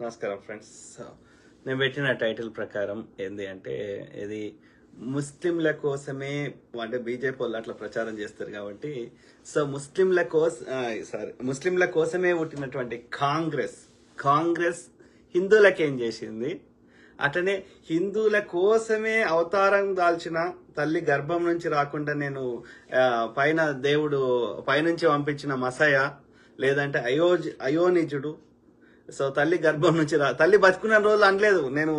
నమస్కారం ఫ్రెండ్స్. నేను పెట్టిన టైటిల్ ప్రకారం ఏంది అంటే ఇది ముస్లింల కోసమే, అంటే బీజేపీ వాళ్ళు అట్లా ప్రచారం చేస్తారు కాబట్టి సో ముస్లింల కోసమే పుట్టినటువంటి కాంగ్రెస్ హిందువులకేం చేసింది, అట్లనే హిందువుల కోసమే అవతారం దాల్చిన తల్లి గర్భం నుంచి రాకుండా నేను పైన దేవుడు పైనుంచి పంపించిన మసయ లేదంటే అయోనిజుడు, సో తల్లి గర్భం నుంచి తల్లి బతుకున్న రోజులు అనలేదు నేను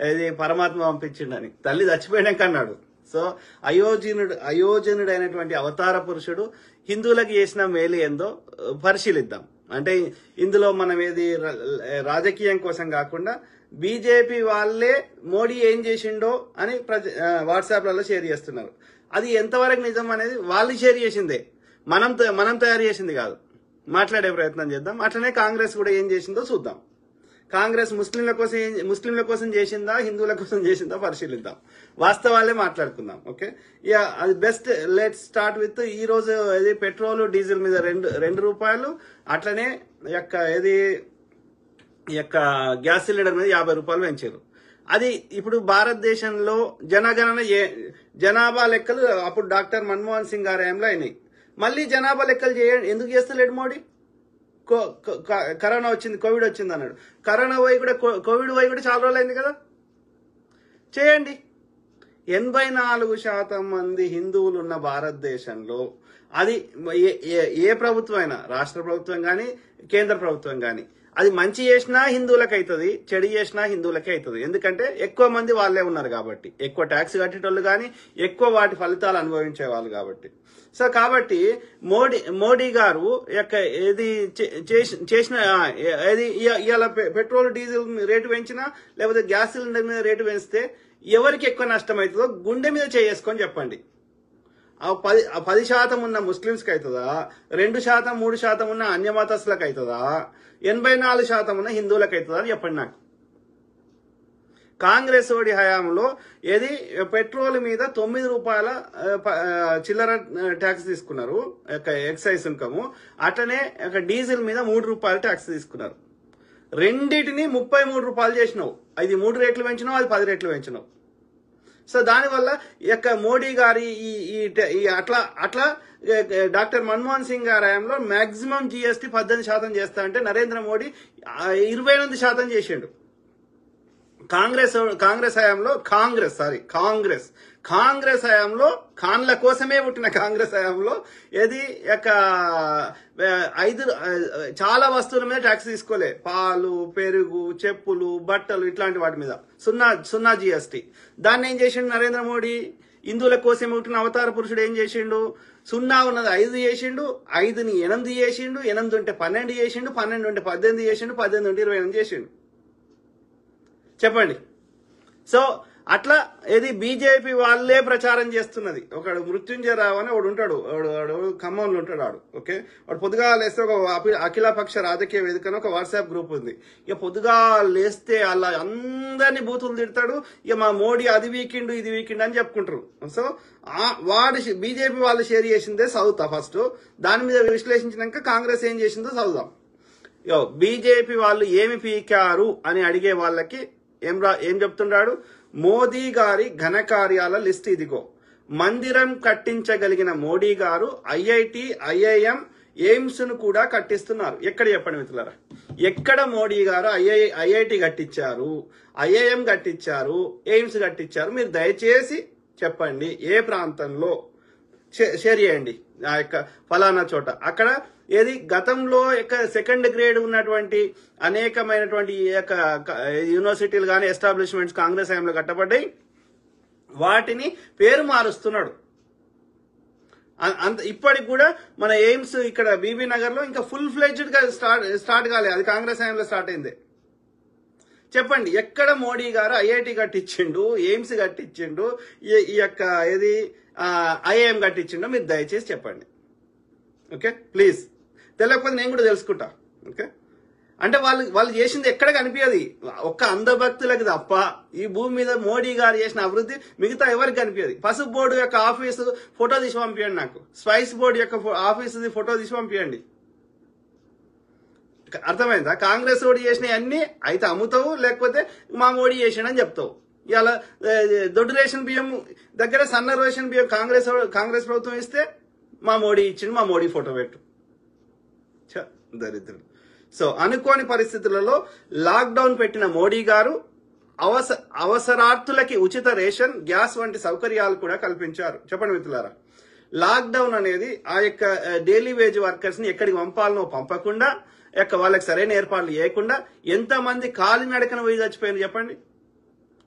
ఇది పరమాత్మ పంపించిండని, తల్లి చచ్చిపోయాక అన్నాడు. సో అయోజనుడు అయినటువంటి అవతార పురుషుడు హిందువులకు చేసిన మేలు ఏందో పరిశీలిద్దాం. అంటే ఇందులో మనం ఏది రాజకీయం కోసం కాకుండా బీజేపీ వాళ్ళే మోడీ ఏం చేసిండో అని వాట్సాప్లలో షేర్ చేస్తున్నారు. అది ఎంతవరకు నిజం అనేది వాళ్ళు షేర్ చేసిందే, మనం తయారు చేసింది కాదు. మాట్లాడే ప్రయత్నం చేద్దాం. అట్లనే కాంగ్రెస్ కూడా ఏం చేసిందో చూద్దాం. కాంగ్రెస్ ముస్లింల కోసం చేసిందా, హిందువుల కోసం చేసిందా పరిశీలిద్దాం. వాస్తవాలే మాట్లాడుకుందాం. ఓకే, అది బెస్ట్. లెట్ స్టార్ట్ విత్ ఈ రోజు ఇది పెట్రోల్ డీజిల్ మీద రెండు రూపాయలు, అట్లనే గ్యాస్ సిలిండర్ మీద 50 రూపాయలు పెంచారు. అది ఇప్పుడు భారతదేశంలో జనాభా లెక్కలు అప్పుడు డాక్టర్ మన్మోహన్ సింగ్ గారి హయాంలో అయినాయి. మళ్ళీ జనాభా లెక్కలు ఎందుకు చేస్తలేడు మోడీ? కరోనా వచ్చింది, కోవిడ్ వచ్చింది అన్నాడు. కోవిడ్ పోయి కూడా చాలా రోజులు అయింది కదా, చేయండి. 84% మంది హిందువులు ఉన్న భారతదేశంలో అది ఏ ప్రభుత్వం అయినా, రాష్ట్ర ప్రభుత్వం కానీ కేంద్ర ప్రభుత్వం కానీ, అది మంచి చేసినా హిందువులకు అవుతుంది, చెడు చేసినా హిందువులకే అవుతుంది. ఎందుకంటే ఎక్కువ మంది వాళ్ళే ఉన్నారు కాబట్టి, ఎక్కువ ట్యాక్స్ కట్టేటోళ్ళు కానీ ఎక్కువ వాటి ఫలితాలు అనుభవించే వాళ్ళు కాబట్టి. సో కాబట్టి మోడీ గారు ఏది చేసిన ఇవాళ పెట్రోల్ డీజిల్ రేటు పెంచినా లేకపోతే గ్యాస్ సిలిండర్ మీద రేటు పెంచితే ఎవరికి ఎక్కువ నష్టం అవుతుందో గుండె మీద చేసుకొని చెప్పండి. 10% ఉన్న ముస్లింస్కి అవుతుందా, 2%, 3% ఉన్న అన్యమతస్తులకు అవుతుందా, 84% ఉన్న హిందువులకు అవుతుందా అని చెప్పండి నాకు. కాంగ్రెస్ ఓడి హయాంలో ఏది పెట్రోల్ మీద 9 రూపాయల చిల్లర ట్యాక్స్ తీసుకున్నారు, ఎక్సైజ్ సుంకము. అట్లనే డీజిల్ మీద 3 రూపాయల ట్యాక్స్ తీసుకున్నారు. రెండింటిని 33 రూపాయలు చేసినావు. అది 3 రేట్లు పెంచినావు, అది 10 రేట్లు పెంచినావు. సో దానివల్ల మోడీ గారి అట్లా డాక్టర్ మన్మోహన్ సింగ్ గారి హయాంలో మాక్సిమం జిఎస్టీ 18% చేస్తా అంటే నరేంద్ర మోడీ 28% చేసిండు. కాంగ్రెస్ హయాంలో ఖాన్ల కోసమే పుట్టిన కాంగ్రెస్ హయాంలో ఏది చాలా వస్తువుల మీద ట్యాక్స్ తీసుకోలే. పాలు, పెరుగు, చెప్పులు, బట్టలు ఇట్లాంటి వాటి మీద సున్నా జిఎస్టీ. దాన్ని ఏం చేసిండు నరేంద్ర మోడీ? హిందువుల కోసం పుట్టిన అవతార పురుషుడు ఏం చేసిండు? 0 ఉన్నది 5 చేసిండు, 5ని 8 చేసిండు, 8 ఉంటే 12 చేసిండు, 12 ఉంటే 18 చేసిండు, 18 ఉంటే 28 చేసిండు. చెప్పండి. సో అట్లా ఏది బీజేపీ వాళ్ళే ప్రచారం చేస్తున్నది. ఒకడు మృత్యుంజయరావు అని వాడు ఉంటాడు, వాడు ఖమ్మంలో ఉంటాడు. వాడు ఓకే, వాడు పొద్దుగా లేస్తే ఒక అఖిలపక్ష రాజకీయ వేదికను ఒక వాట్సాప్ గ్రూప్ ఉంది. ఇక పొద్దుగా లేస్తే అలా అందరినీ బూతులు తిడతాడు. ఇక మా మోడీ అది వీకిండు ఇది వీకిండు అని చెప్పుకుంటారు. సో వాడు బీజేపీ వాళ్ళు షేర్ చేసిందే చదువుతా ఫస్ట్, దాని మీద విశ్లేషించినాక కాంగ్రెస్ ఏం చేసిందో చదువుదాం. బీజేపీ వాళ్ళు ఏమి పీకారు అని అడిగే వాళ్ళకి ఏం చెప్తున్నాడు? మోదీ గారి ఘనకార్యాల లిస్ట్ ఇదిగో. మందిరం కట్టించగలిగిన మోడీ గారు ఐఐటి, ఐఐఎం, ఎయిమ్స్ ను కూడా కట్టిస్తున్నారు. ఎక్కడ చెప్పండి మిత్రులారా, ఎక్కడ మోడీ గారు ఐఐటి కట్టించారు, ఐఐఎం కట్టించారు, ఎయిమ్స్ కట్టించారు? మీరు దయచేసి చెప్పండి. ఏ ప్రాంతంలో షేర్ చేయండి. ఆ ఫలానా చోట అక్కడ ఏది గతంలో సెకండ్ గ్రేడ్ ఉన్నటువంటి అనేకమైనటువంటి యూనివర్సిటీలు కానీ ఎస్టాబ్లిష్మెంట్స్ కాంగ్రెస్ హయాంలో కట్టబడ్డాయి. వాటిని పేరు మారుస్తున్నాడు. ఇప్పటికి కూడా మన ఎయిమ్స్ ఇక్కడ బీబీ నగర్ లో ఇంకా ఫుల్ ఫ్లెడ్జ్డ్ గా స్టార్ట్ కాలేదు, అది కాంగ్రెస్ హయాంలో స్టార్ట్ అయింది. చెప్పండి, ఎక్కడ మోడీ గారు ఐఐటి కట్టించిండు, ఎయిమ్స్ కట్టించిండు, ఏది ఐఐఎం కట్టించిండో మీరు దయచేసి చెప్పండి. ఓకే ప్లీజ్, తెలియకపోతే నేను కూడా తెలుసుకుంటా. ఓకే, అంటే వాళ్ళు చేసింది ఎక్కడ కనిపించదు. ఒక్క అంధభక్తులకి తప్ప ఈ భూమి మీద మోడీ గారు చేసిన అభివృద్ధి మిగతా ఎవరికి కనిపించదు. పసుపు బోర్డు యొక్క ఆఫీసు ఫోటో తీసి పంపించండి నాకు, స్పైస్ బోర్డు యొక్క ఆఫీసు ఫోటో తీసి పంపించండి. అర్థమైందా? కాంగ్రెస్ ఓడి చేసినవి అన్ని అయితే అమ్ముతావు, లేకపోతే మా మోడీ చేసాడని చెప్తావు. ఇలా దొడ్డు రేషన్ బియ్యం దగ్గర సన్న రేషన్ బియ్యం కాంగ్రెస్ ప్రభుత్వం ఇస్తే మా మోడీ ఇచ్చిండు, మా మోడీ ఫోటో పెట్టు. దరిద్రుడు. సో అనుకోని పరిస్థితులలో లాక్డౌన్ పెట్టిన మోడీ గారు అవసరార్థులకి ఉచిత రేషన్, గ్యాస్ వంటి సౌకర్యాలు కూడా కల్పించారు. చెప్పండి మిత్రులారా, లాక్డౌన్ అనేది ఆ యొక్క డైలీ వేజ్ వర్కర్స్ ని ఎక్కడికి పంపాలనో పంపకుండా, వాళ్ళకి సరైన ఏర్పాట్లు చేయకుండా ఎంతమంది కాలినడకన పోయి చచ్చిపోయింది చెప్పండి.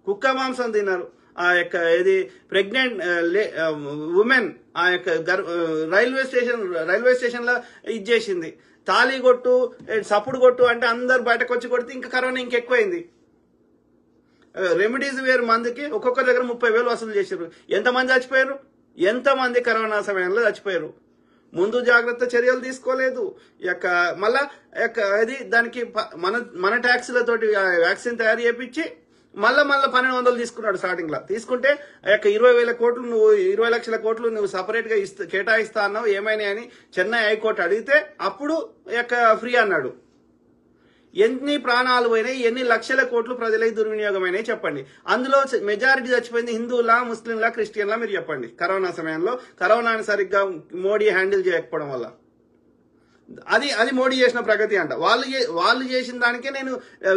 కుక్క మాంసం తిన్నారు. ఆ యొక్క ఇది ప్రెగ్నెంట్ ఉమెన్ ఆ యొక్క రైల్వే స్టేషన్ లో ఇచ్చేసింది. తాళి కొట్టు, సప్పుడు కొట్టు అంటే అందరు బయటకు వచ్చి కొడితే ఇంకా కరోనా ఇంకెక్కువైంది. రెమెడీస్ వేరు మందికి ఒక్కొక్కరి దగ్గర 30,000 వసూలు చేశారు. ఎంతమంది చచ్చిపోయారు? ఎంతమంది కరోనా సమయంలో చచ్చిపోయారు? ముందు జాగ్రత్త చర్యలు తీసుకోలేదు. మళ్ళా అది దానికి మన ట్యాక్సీలతోటి వ్యాక్సిన్ తయారు చేయించి మళ్ళా 1200 తీసుకున్నాడు స్టార్టింగ్ లో. తీసుకుంటే 20,000 కోట్లు నువ్వు 20 లక్షల కోట్లు నువ్వు సపరేట్ గా కేటాయిస్తా అన్నావు, ఏమైనా అని చెన్నై హైకోర్టు అడిగితే అప్పుడు ఫ్రీ అన్నాడు. ఎన్ని ప్రాణాలు పోయినాయి, ఎన్ని లక్షల కోట్లు ప్రజలకి దుర్వినియోగమైనాయి చెప్పండి. అందులో మెజారిటీ చచ్చిపోయింది హిందువులా, ముస్లింలా, క్రిస్టియన్లా మీరు చెప్పండి. కరోనా సమయంలో కరోనాని సరిగ్గా మోడీ హ్యాండిల్ చేయకపోవడం వల్ల. అది మోడీ చేసిన ప్రగతి అంట. వాళ్ళు చేసిన దానికే నేను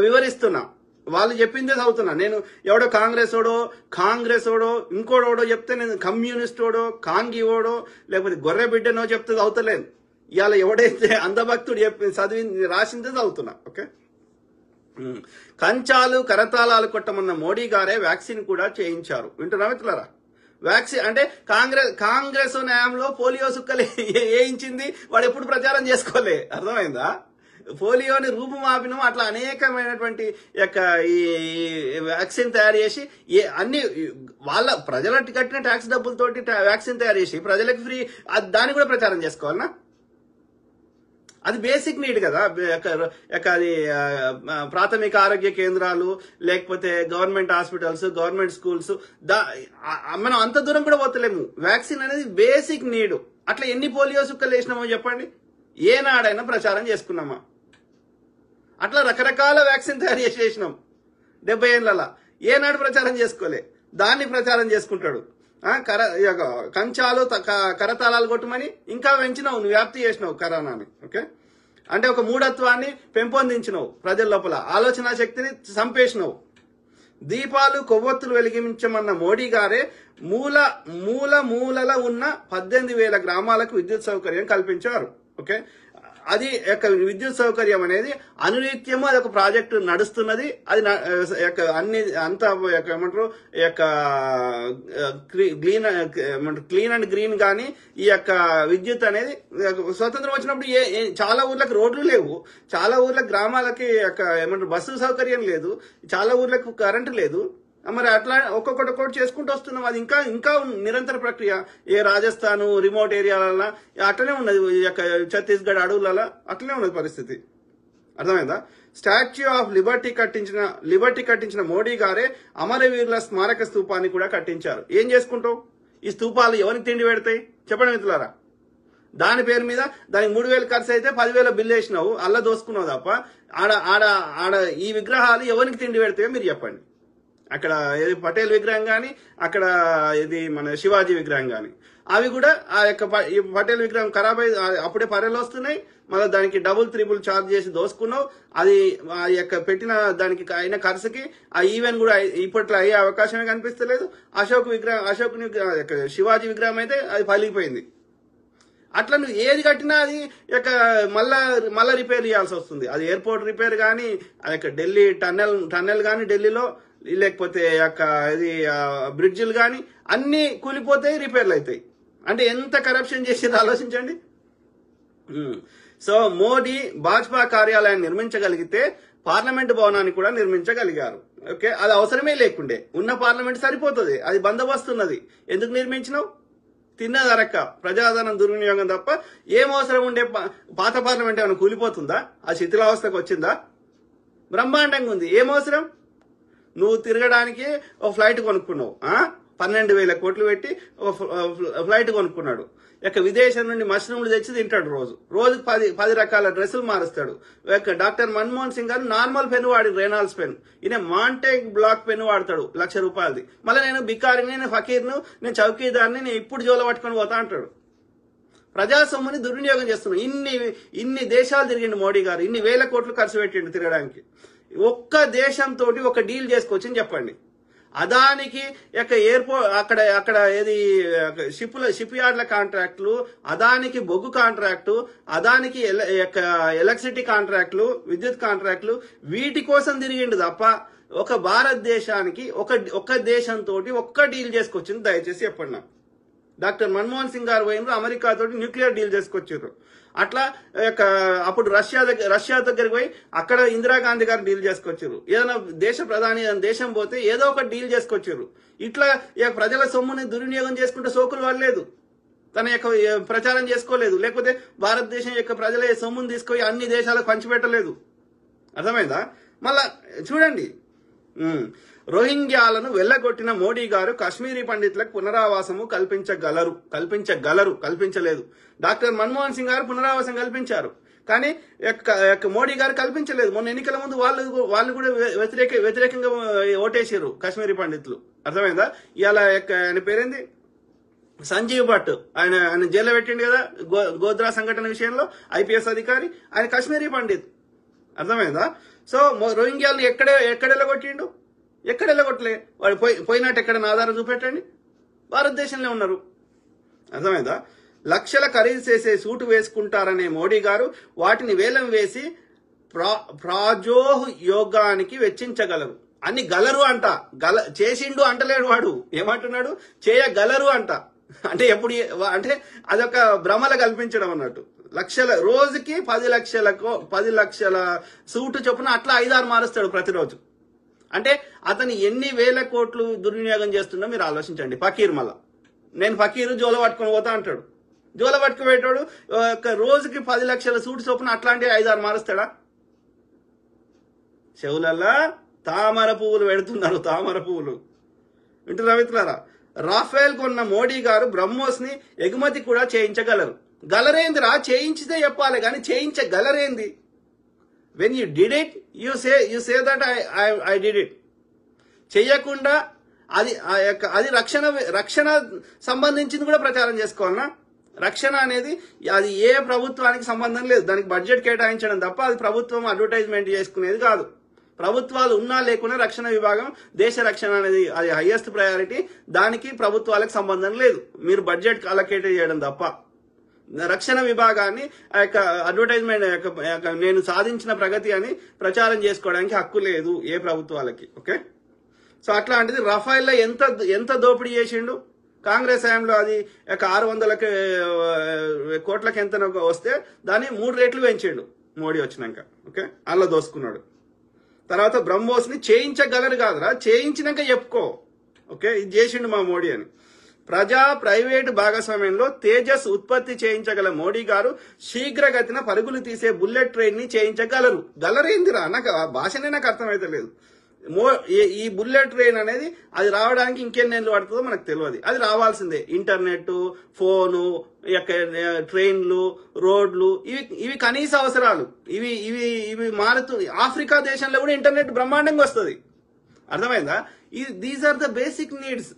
వివరిస్తున్నా, వాళ్ళు చెప్పిందే చదువుతున్నా. నేను ఎవడో కాంగ్రెస్ ఓడో ఇంకోడోడో చెప్తే నేను కమ్యూనిస్ట్ ఓడో, కాంగి ఓడో, లేకపోతే గొర్రె బిడ్డనో చెప్తే చదువుతలేదు. ఇవాళ ఎవడైతే అంధభక్తుడు రాసిందే చదువుతున్నా. ఓకే, కంచాలు కరతాళాలు కొట్టమన్న మోడీ గారే వ్యాక్సిన్ కూడా చేయించారు. వింటున్నా మిత్రులారా? వ్యాక్సిన్ అంటే కాంగ్రెస్ న్యాయంలో పోలియో సుక్కలు వేయించింది వాడు ఎప్పుడు ప్రచారం చేసుకోలే. అర్థమైందా? పోలియోని రూపుమాపినం. అట్లా అనేకమైనటువంటి ఈ వ్యాక్సిన్ తయారు చేసి అన్ని వాళ్ళ ప్రజలకు కట్టిన ట్యాక్స్ డబ్బులతోటి వ్యాక్సిన్ తయారు చేసి ప్రజలకు ఫ్రీ, దాన్ని కూడా ప్రచారం చేసుకోవాలన్నా? అది బేసిక్ నీడ్ కదా. అది ప్రాథమిక ఆరోగ్య కేంద్రాలు, లేకపోతే గవర్నమెంట్ హాస్పిటల్స్, గవర్నమెంట్ స్కూల్స్, మనం అంత దూరం కూడా పోతలేము. వ్యాక్సిన్ అనేది బేసిక్ నీడ్. అట్లా ఎన్ని పోలియో సుక్కలు వేసినామో చెప్పండి? ఏనాడైనా ప్రచారం చేసుకున్నామా? అట్లా రకరకాల వ్యాక్సిన్ తయారు చేసినాం 70 ఏళ్ళ. ఏనాడు ప్రచారం చేసుకోలే. దాన్ని ప్రచారం చేసుకుంటాడు. కంచాలు కరతాళాలు కొట్టమని ఇంకా పెంచినావు, నువ్వు వ్యాప్తి చేసినావు కరోనాని. ఓకే, అంటే ఒక మూఢత్వాన్ని పెంపొందించినావు ప్రజల లోపల, ఆలోచన శక్తిని చంపేసినావు. దీపాలు కొవ్వొత్తులు వెలిగించమన్న మోడీ గారే మూలలో ఉన్న 18,000 గ్రామాలకు విద్యుత్ సౌకర్యం కల్పించారు. ఓకే, అది విద్యుత్ సౌకర్యం అనేది అనునిత్యము అది ఒక ప్రాజెక్టు నడుస్తున్నది. అది ఏమంటారు క్లీన్ అండ్ గ్రీన్ గానీ ఈ విద్యుత్ అనేది స్వతంత్రం వచ్చినప్పుడు చాలా ఊర్లకు రోడ్లు లేవు, చాలా ఊర్లకు గ్రామాలకి ఏమంటారు బస్సు సౌకర్యం లేదు, చాలా ఊర్లకు కరెంటు లేదు. మరి అట్లా ఒక్కొక్కటి చేసుకుంటూ వస్తున్నాం. అది ఇంకా నిరంతర ప్రక్రియ. రాజస్థాన్ రిమోట్ ఏరియాలలో అట్లనే ఉన్నది, ఛత్తీస్గఢ్ అడవులలో అట్లనే ఉన్నది పరిస్థితి. అర్థమైందా? స్టాచ్యూ ఆఫ్ లిబర్టీ కట్టించిన మోడీ గారే అమరవీరుల స్మారక స్తూపాన్ని కూడా కట్టించారు. ఏం చేసుకుంటావు? ఈ స్తూపాలు ఎవరికి తిండి పెడతాయి చెప్పండి మిత్రులారా? దాని పేరు మీద దానికి 3,000 ఖర్చు అయితే 10,000 బిల్లు వేసినావు, అల్ల దోసుకున్నావు తప్ప ఆడ ఈ విగ్రహాలు ఎవరికి తిండి పెడతాయో మీరు చెప్పండి. అక్కడ పటేల్ విగ్రహం కానీ, అక్కడ ఇది మన శివాజీ విగ్రహం కానీ, అవి కూడా పటేల్ విగ్రహం ఖరాబ్ అయి అప్పుడే పర్రెలు వస్తున్నాయి. మళ్ళీ దానికి డబుల్ త్రిబుల్ ఛార్జ్ చేసి దోసుకున్నావు. అది పెట్టిన దానికి అయిన ఖర్చుకి ఆ ఈవెంట్ కూడా ఇప్పట్లో అయ్యే అవకాశమే కనిపిస్తలేదు. అశోకుని శివాజీ విగ్రహం అయితే అది పలిగిపోయింది. అట్లా నువ్వు ఏది కట్టినా అది మళ్ళా రిపేర్ చేయాల్సి వస్తుంది. అది ఎయిర్పోర్ట్ రిపేర్ కానీ, ఢిల్లీ టన్నెల్ కానీ ఢిల్లీలో, లేకపోతే ఇది బ్రిడ్జిలు కానీ అన్ని కూలిపోతాయి, రిపేర్లు అవుతాయి. అంటే ఎంత కరప్షన్ చేసేది ఆలోచించండి. సో మోడీ భాజపా కార్యాలయాన్ని నిర్మించగలిగితే పార్లమెంట్ భవనాన్ని కూడా నిర్మించగలిగారు. ఓకే, అది అవసరమే లేకుండే. ఉన్న పార్లమెంట్ సరిపోతుంది, అది బందోబస్తు ఉన్నది. ఎందుకు నిర్మించినావు? తిన్నదరక్క ప్రజాధనం దుర్వినియోగం తప్ప ఏం అవసరం ఉండే? పాత పార్లమెంట్ ఏమైనా కూలిపోతుందా? ఆ శిథిలావస్థకు వచ్చిందా? బ్రహ్మాండంగా ఉంది. ఏం అవసరం? నువ్వు తిరగడానికి ఒక ఫ్లైట్ కొనుక్కున్నావు, 12,000 కోట్లు పెట్టి ఫ్లైట్ కొనుక్కున్నాడు. ఇక విదేశం నుండి మష్రూమ్లు తెచ్చి తింటాడు. రోజుకు 10 రకాల డ్రెస్సులు మారుస్తాడు. డాక్టర్ మన్మోహన్ సింగ్ గారు నార్మల్ పెన్ వాడి రెనాల్డ్స్ పెన్, ఈయన మాంటేక్ బ్లాక్ పెన్ వాడతాడు ₹1,00,000. మళ్ళీ నేను బికారిని, నేను ఫకీర్ను, నేను చౌకీదార్ని, నేను ఇప్పుడు జోలో పట్టుకొని పోతా అంటాడు. ప్రజా సొమ్ముని దుర్వినియోగం చేస్తున్నాడు. ఇన్ని దేశాలు తిరిగిండు మోడీ గారు, ఇన్ని వేల కోట్లు ఖర్చు పెట్టిండు తిరగడానికి. ఒక్క దేశంతో ఒక డీల్ చేసుకోవచ్చని చెప్పండి. అదానికి ఎయిర్పోర్ట్ అక్కడ ఏది షిప్ యార్డ్ల కాంట్రాక్టులు, అదానికి బొగ్గు కాంట్రాక్టు, అదానికి ఎలక్ట్రిసిటీ కాంట్రాక్టులు, విద్యుత్ కాంట్రాక్టులు, వీటి కోసం తిరిగిండు తప్ప ఒక భారతదేశానికి ఒక దేశంతో ఒక్క డీల్ చేసుకొచ్చింది దయచేసి చెప్పండి నాకు. డాక్టర్ మన్మోహన్ సింగ్ గారు పోయినారు, అమెరికా తోటి న్యూక్లియర్ డీల్ చేసుకొచ్చారు. అట్లా అప్పుడు రష్యా దగ్గరికి పోయి అక్కడ ఇందిరాగాంధీ గారు డీల్ చేసుకొచ్చారు. ఏదైనా ప్రధాని దేశం పోతే ఏదో ఒక డీల్ చేసుకొచ్చారు. ఇట్లా ప్రజల సొమ్ముని దుర్వినియోగం చేసుకుంటే సోకులు వాడలేదు, తన ప్రచారం చేసుకోలేదు, లేకపోతే భారతదేశం ప్రజల సొమ్ముని తీసుకొని అన్ని దేశాలకు పంచిపెట్టలేదు. అర్థమైందా? మళ్ళా చూడండి, రోహింగ్యాలను వెళ్లగొట్టిన మోడీ గారు కాశ్మీరీ పండితులకు పునరావాసము కల్పించలేదు. డాక్టర్ మన్మోహన్ సింగ్ గారు పునరావాసం కల్పించారు, కానీ మోడీ గారు కల్పించలేదు. మొన్న ఎన్నికల ముందు వాళ్ళు కూడా వ్యతిరేకంగా ఓటేసారు కాశ్మీరీ పండితులు. అర్థమైందా? ఇవాళ ఆయన పేరేంది, సంజీవ్ భట్, ఆయన జైల్లో పెట్టిండు కదా గోద్రా సంఘటన విషయంలో, ఐపీఎస్ అధికారి, ఆయన కాశ్మీరీ పండిత్. అర్థమైందా? సో రోహింగ్యాలను ఎక్కడ వెళ్ళగొట్టిండు? ఎక్కడ వెళ్ళగొట్టలే. వాడు పోయినట్టు ఎక్కడ ఆధారం చూపెట్టండి. భారతదేశంలో ఉన్నారు. అర్థమైందా? లక్షల ఖరీదు చేసే సూటు వేసుకుంటారనే మోడీ గారు వాటిని వేలం వేసి ప్రాజోహ్ యోగానికి వెచ్చించగలరు. అన్ని గలరు అంట. చేసిండు అంటలేడు వాడు, ఏమంటున్నాడు? చేయగలరు అంట. అంటే ఎప్పుడు అంటే అదొక భ్రమల కల్పించడం అన్నట్టు. రోజుకి 10 లక్షల సూటు చొప్పున అట్లా 5-6 మారుస్తాడు ప్రతిరోజు. అంటే అతను ఎన్ని వేల కోట్లు దుర్వినియోగం చేస్తుండో మీరు ఆలోచించండి. ఫకీర్ మళ్ళా నేను ఫకీరు జోల పట్టుకొని పోతా అంటాడు. జోల పట్టుకుపోయేటోడు రోజుకి 10 లక్షల సూటు చొప్పున అట్లాంటి 5-6 మారుస్తాడా? చెవులల్లా తామర పువ్వులు పెడుతున్నారు, తామర పువ్వులు. వింటున్నా మిత్రులారా? రాఫేల్ కొన్న మోడీ గారు బ్రహ్మోస్ ని ఎగుమతి కూడా చేయించగలరు. గలరేందిరా? చేయించితే చెప్పాలి కానీ చేయించగలరేంది? When you did it you say that I did it. చెయ్యకుండా అది రక్షణ సంబంధించింది కూడా ప్రచారం చేసుకోవాలన్నా? రక్షణ అనేది అది ఏ ప్రభుత్వానికి సంబంధం లేదు. దానికి బడ్జెట్ కేటాయించడం తప్ప అది ప్రభుత్వం అడ్వర్టైజ్మెంట్ చేసుకునేది కాదు. ప్రభుత్వాలు ఉన్నా లేకున్నా రక్షణ విభాగం, దేశ రక్షణ అనేది అది హైయెస్ట్ ప్రయారిటీ. దానికి ప్రభుత్వాలకు సంబంధం లేదు. మీరు బడ్జెట్ అలొకేట్ చేయడం తప్ప రక్షణ విభాగాన్ని అడ్వర్టైజ్మెంట్ నేను సాధించిన ప్రగతి అని ప్రచారం చేసుకోవడానికి హక్కు లేదు ఏ ప్రభుత్వాలకి. ఓకే, సో అట్లాంటిది రఫైల్లో ఎంత దోపిడీ చేసిండు కాంగ్రెస్ హయాంలో. అది 600 కోట్లకి ఎంత వస్తే దాన్ని 3 రెట్లు పెంచిండు మోడీ వచ్చినాక. ఓకే, అలా దోసుకున్నాడు. తర్వాత బ్రహ్మోస్ ని చేయించగలరు కాదురా, చేయించినాక చెప్పుకో. ఓకే, ఇది చేసిండు మా మోడీ అని. ప్రైవేటు భాగస్వామ్యంలో తేజస్ ఉత్పత్తి చేయించగల మోడీ గారు శీఘ్రగతిన పరుగులు తీసే బుల్లెట్ ట్రైన్ ని చేయించగలరు. గలరేందిరా? నాకు భాషనే నాకు అర్థమైతే లేదు. ఈ బుల్లెట్ ట్రైన్ అనేది అది రావడానికి ఇంకెన్ని నెలలు పడుతుందో మనకు తెలియదు. అది రావాల్సిందే. ఇంటర్నెట్, ఫోను, ట్రైన్లు, రోడ్లు, ఇవి కనీస అవసరాలు. ఇవి మారుతూ మహాఆఫ్రికా దేశంలో కూడా ఇంటర్నెట్ బ్రహ్మాండంగా వస్తుంది. అర్థమైందా? These are the basic needs.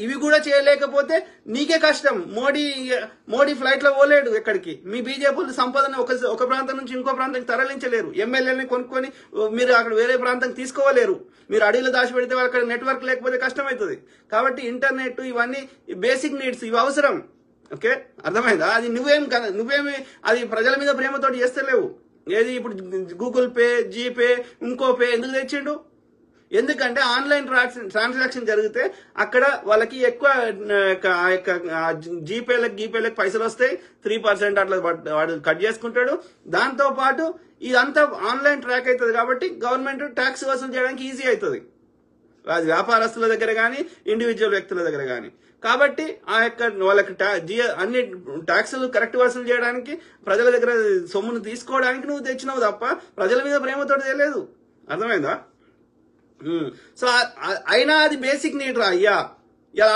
ఇవి కూడా చేయలేకపోతే నీకే కష్టం. మోడీ ఫ్లైట్ లో పోలేడు ఎక్కడికి. మీ బీజేపీ సంపదను ఒక ప్రాంతం నుంచి ఇంకో ప్రాంతానికి తరలించలేరు. ఎమ్మెల్యేని కొనుక్కొని మీరు అక్కడ వేరే ప్రాంతం తీసుకోలేరు. మీరు అడవిలో దాచిపెడితే అక్కడ నెట్వర్క్ లేకపోతే కష్టమవుతుంది. కాబట్టి ఇంటర్నెట్, ఇవన్నీ బేసిక్ నీడ్స్, ఇవి అవసరం. ఓకే, అర్థమైందా? అది నువ్వేమి అది ప్రజల మీద ప్రేమతోటి చేస్తలేవు. ఏది ఇప్పుడు గూగుల్ పే, జీపే, ఇంకో పే ఎందుకు తెచ్చిండు? ఎందుకంటే ఆన్లైన్ ట్రాన్సాక్షన్ జరిగితే అక్కడ వాళ్ళకి ఎక్కువ గీపేలకు పైసలు వస్తాయి. 3% అట్లా వాడు కట్ చేసుకుంటాడు. దాంతో పాటు ఇదంతా ఆన్లైన్ ట్రాక్ అవుతుంది కాబట్టి గవర్నమెంట్ ట్యాక్స్ వసూలు చేయడానికి ఈజీ అవుతుంది. అది వ్యాపారస్తుల దగ్గర కానీ, ఇండివిజువల్ వ్యక్తుల దగ్గర కానీ. కాబట్టి వాళ్ళకి అన్ని ట్యాక్సులు కరెక్ట్ వసూలు చేయడానికి, ప్రజల దగ్గర సొమ్మును తీసుకోవడానికి నువ్వు తెచ్చినావు తప్ప ప్రజల మీద ప్రేమతో తెలియదు. అర్థమైందా? సో అయినా అది బేసిక్ నీడ్ రా అయ్యా. ఇలా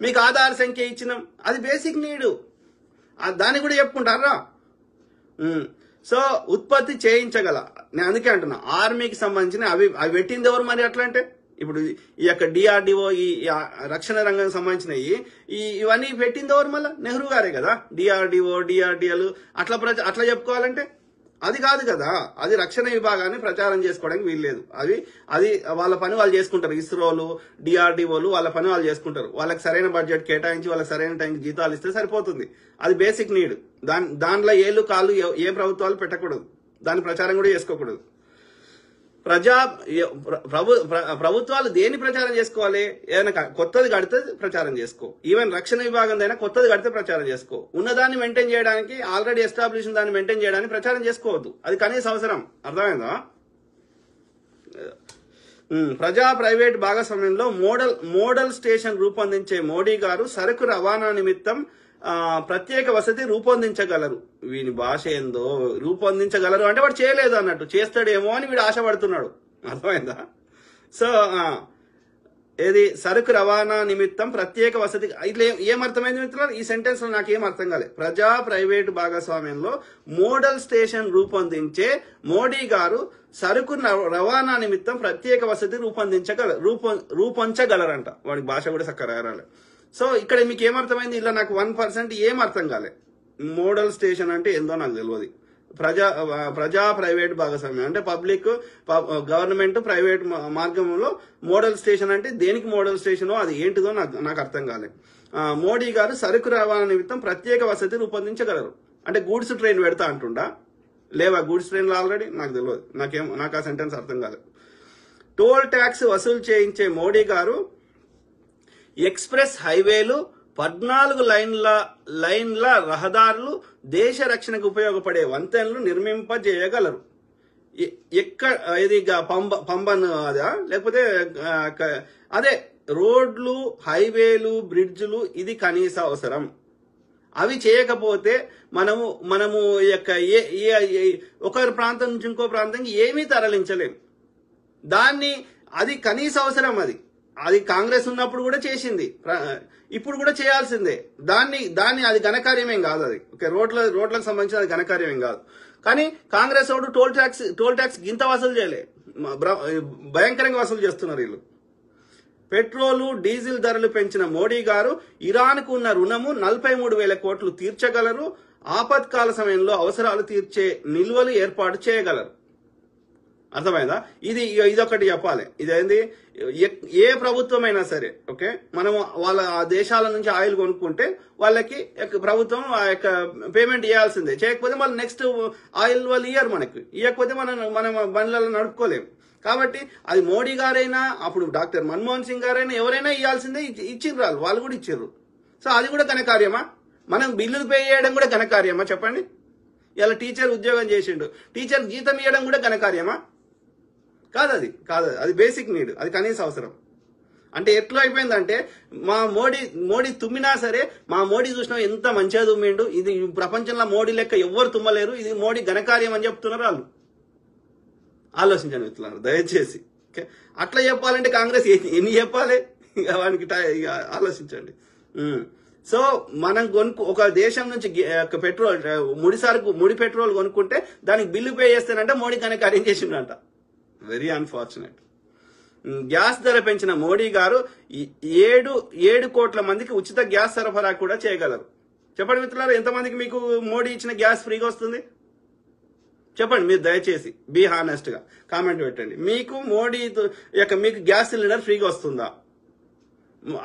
మీకు ఆధార్ సంఖ్య ఇచ్చినాం, అది బేసిక్ నీడు, దాన్ని కూడా చెప్పుకుంటారా? సో ఉత్పత్తి చేయించగల, నేను అందుకే అంటున్నా ఆర్మీకి సంబంధించిన అవి పెట్టింది ఎవరు మరి? అట్లా అంటే ఇప్పుడు ఈ యొక్క డిఆర్డిఓ, ఈ రక్షణ రంగానికి సంబంధించినవి ఇవన్నీ పెట్టింది ఎవరు? మళ్ళీ నెహ్రూ గారే కదా. డిఆర్డిఓ, డిఆర్డిఎల్ అట్లా చెప్పుకోవాలంటే అది కాదు కదా. అది రక్షణ విభాగాన్ని ప్రచారం చేసుకోవడానికి వీల్లేదు. అది వాళ్ళ పని వాళ్ళు చేసుకుంటారు. ఇస్రోలు, డిఆర్డిఓలు వాళ్ళ పని వాళ్ళు చేసుకుంటారు. వాళ్ళకి సరైన బడ్జెట్ కేటాయించి వాళ్ళకి సరైన టైంకి జీతాలు ఇస్తే సరిపోతుంది. అది బేసిక్ నీడ్. దాంట్లో ఏళ్ళు కాళ్ళు ఏ ప్రభుత్వాలు పెట్టకూడదు, దాని ప్రచారం కూడా చేసుకోకూడదు. ప్రభుత్వాలు దేని ప్రచారం చేసుకోవాలి? ఏదైనా కొత్తది కడితే ప్రచారం చేసుకో. ఈవెన్ రక్షణ విభాగం అయినా కొత్తది కడితే ప్రచారం చేసుకో. ఉన్నదాన్ని మెయింటైన్ చేయడానికి, ఆల్రెడీ ఎస్టాబ్లిష్ దాన్ని మెయింటైన్ చేయడానికి ప్రచారం చేసుకోవద్దు. అది కనీస అవసరం. అర్థమైందా? ప్రజా ప్రైవేట్ భాగస్వామ్యంలో మోడల్ స్టేషన్ రూపొందించే మోడీ గారు సరుకు రవాణా నిమిత్తం ప్రత్యేక వసతి రూపొందించగలరు. వీని భాష ఏందో, రూపొందించగలరు అంటే వాడు చేయలేదు అన్నట్టు, చేస్తాడేమో అని వీడు ఆశపడుతున్నాడు. అర్థమైందా? సో ఏది సరుకు రవాణా నిమిత్తం ప్రత్యేక వసతి, ఇట్లా ఏమర్థమైంది మిత్రులు? ఈ సెంటెన్స్ లో నాకు ఏం అర్థం కాలేదు. ప్రజా ప్రైవేటు భాగస్వామ్యంలో మోడల్ స్టేషన్ రూపొందించే మోడీ గారు సరుకు రవాణా నిమిత్తం ప్రత్యేక వసతి రూపొంచగలరంట. వాడికి భాష కూడా చక్కగా రాలేదు. సో ఇక్కడ మీకు ఏమర్థమైంది? ఇలా నాకు 1% ఏం అర్థం కాలే. మోడల్ స్టేషన్ అంటే ఏందో నాకు తెలియదు. ప్రజా ప్రైవేట్ భాగస్వామ్యం అంటే పబ్లిక్, గవర్నమెంట్, ప్రైవేట్ మార్గంలో మోడల్ స్టేషన్ అంటే దేనికి మోడల్ స్టేషనో అది ఏంటిదో నాకు అర్థం కాలే. మోడీ గారు సరుకు రవాణా నిమిత్తం ప్రత్యేక వసతి రూపొందించగలరు అంటే గూడ్స్ ట్రైన్ పెడతా అంటుండా? లేవా గూడ్స్ ట్రైన్లు ఆల్రెడీ? నాకు తెలియదు. నాకు ఆ సెంటెన్స్ అర్థం కాలేదు. టోల్ ట్యాక్స్ వసూలు చేయించే మోడీ గారు ఎక్స్ప్రెస్ హైవేలు, 14 లైన్ల రహదారులు, దేశ రక్షణకు ఉపయోగపడే వంతెనలు నిర్మింపజేయగలరు. ఇది పంబన్ అదా లేకపోతే అదే రోడ్లు, హైవేలు, బ్రిడ్జ్లు, ఇది కనీస అవసరం. అవి చేయకపోతే మనము ఒక ప్రాంతం నుంచి ఇంకో ప్రాంతానికి ఏమీ తరలించలేము. అది కనీస అవసరం. అది కాంగ్రెస్ ఉన్నప్పుడు కూడా చేసింది, ఇప్పుడు కూడా చేయాల్సిందే. అది ఘనకార్యమేం కాదు. అది ఓకే, రోడ్లకు సంబంధించిన అది ఘనకార్యమేం కాదు. కానీ కాంగ్రెస్ వాడు టోల్ ట్యాక్స్ గింత వసూలు చేయలే, భయంకరంగా వసూలు చేస్తున్నారు వీళ్ళు. పెట్రోలు, డీజిల్ ధరలు పెంచిన మోడీ గారు ఇరాన్కు ఉన్న రుణము 43,000 కోట్లు తీర్చగలరు. ఆపత్కాల సమయంలో అవసరాలు తీర్చే నిల్వలు ఏర్పాటు చేయగలరు. అర్థమైందా? ఇదొకటి చెప్పాలి. ఇదేంది, ఏ ప్రభుత్వమైనా సరే ఓకే, మనం వాళ్ళ దేశాల నుంచి ఆయిల్ కొనుక్కుంటే వాళ్ళకి ప్రభుత్వం ఆ యొక్క పేమెంట్ ఇవ్వాల్సిందే. చేయకపోతే మళ్ళీ నెక్స్ట్ ఆయిల్ వాళ్ళు ఇయ్యరు. ఇవ్వకపోతే మనం బండ్లలో నడుపుకోలేము. కాబట్టి అది మోడీ గారైనా, అప్పుడు డాక్టర్ మన్మోహన్ సింగ్ గారైనా, ఎవరైనా ఇవ్వాల్సిందే. ఇచ్చిండ్రు, వాళ్ళు కూడా ఇచ్చిర్రు. సో అది కూడా ఘనకార్యమా? మనం బిల్లులు పే చేయడం కూడా ఘనకార్యమా చెప్పండి? ఇలా టీచర్ ఉద్యోగం చేసిండు, టీచర్ జీతం ఇవ్వడం కూడా ఘనకార్యమా? కాదు. అది బేసిక్ నీడ్, అది కనీస అవసరం. అంటే ఎట్లా అయిపోయిందంటే మా మోడీ తుమ్మినా సరే, మా మోడీ చూసినా ఎంత మంచిగా తుమ్మిండు, ఇది ప్రపంచంలో మోడీ లెక్క ఎవ్వరు తుమ్మలేరు, ఇది మోడీ ఘనకార్యం అని చెప్తున్నారు వాళ్ళు. ఆలోచించండి మిత్రులారా దయచేసి. ఓకే, అట్లా చెప్పాలంటే కాంగ్రెస్ ఎన్ని చెప్పాలి వానికి? ఆలోచించండి. సో మనం ఒక దేశం నుంచి పెట్రోల్, ముడి పెట్రోల్ కొనుక్కుంటే దానికి బిల్లు పే చేస్తానంటే మోడీ ఘనకార్యం చేసిండంట. Very unfortunate. గ్యాస్ ధర పెంచిన మోడీ గారు 7 కోట్ల మందికి ఉచిత గ్యాస్ సరఫరా కూడా చేయగలరు. చెప్పండి మిత్రులారా, ఎంతమందికి మీకు మోడీ ఇచ్చిన గ్యాస్ ఫ్రీగా వస్తుంది? చెప్పండి మీరు దయచేసి, బీ హానెస్ట్ గా కామెంట్ పెట్టండి. మీకు మోడీ మీకు గ్యాస్ సిలిండర్ ఫ్రీగా వస్తుందా?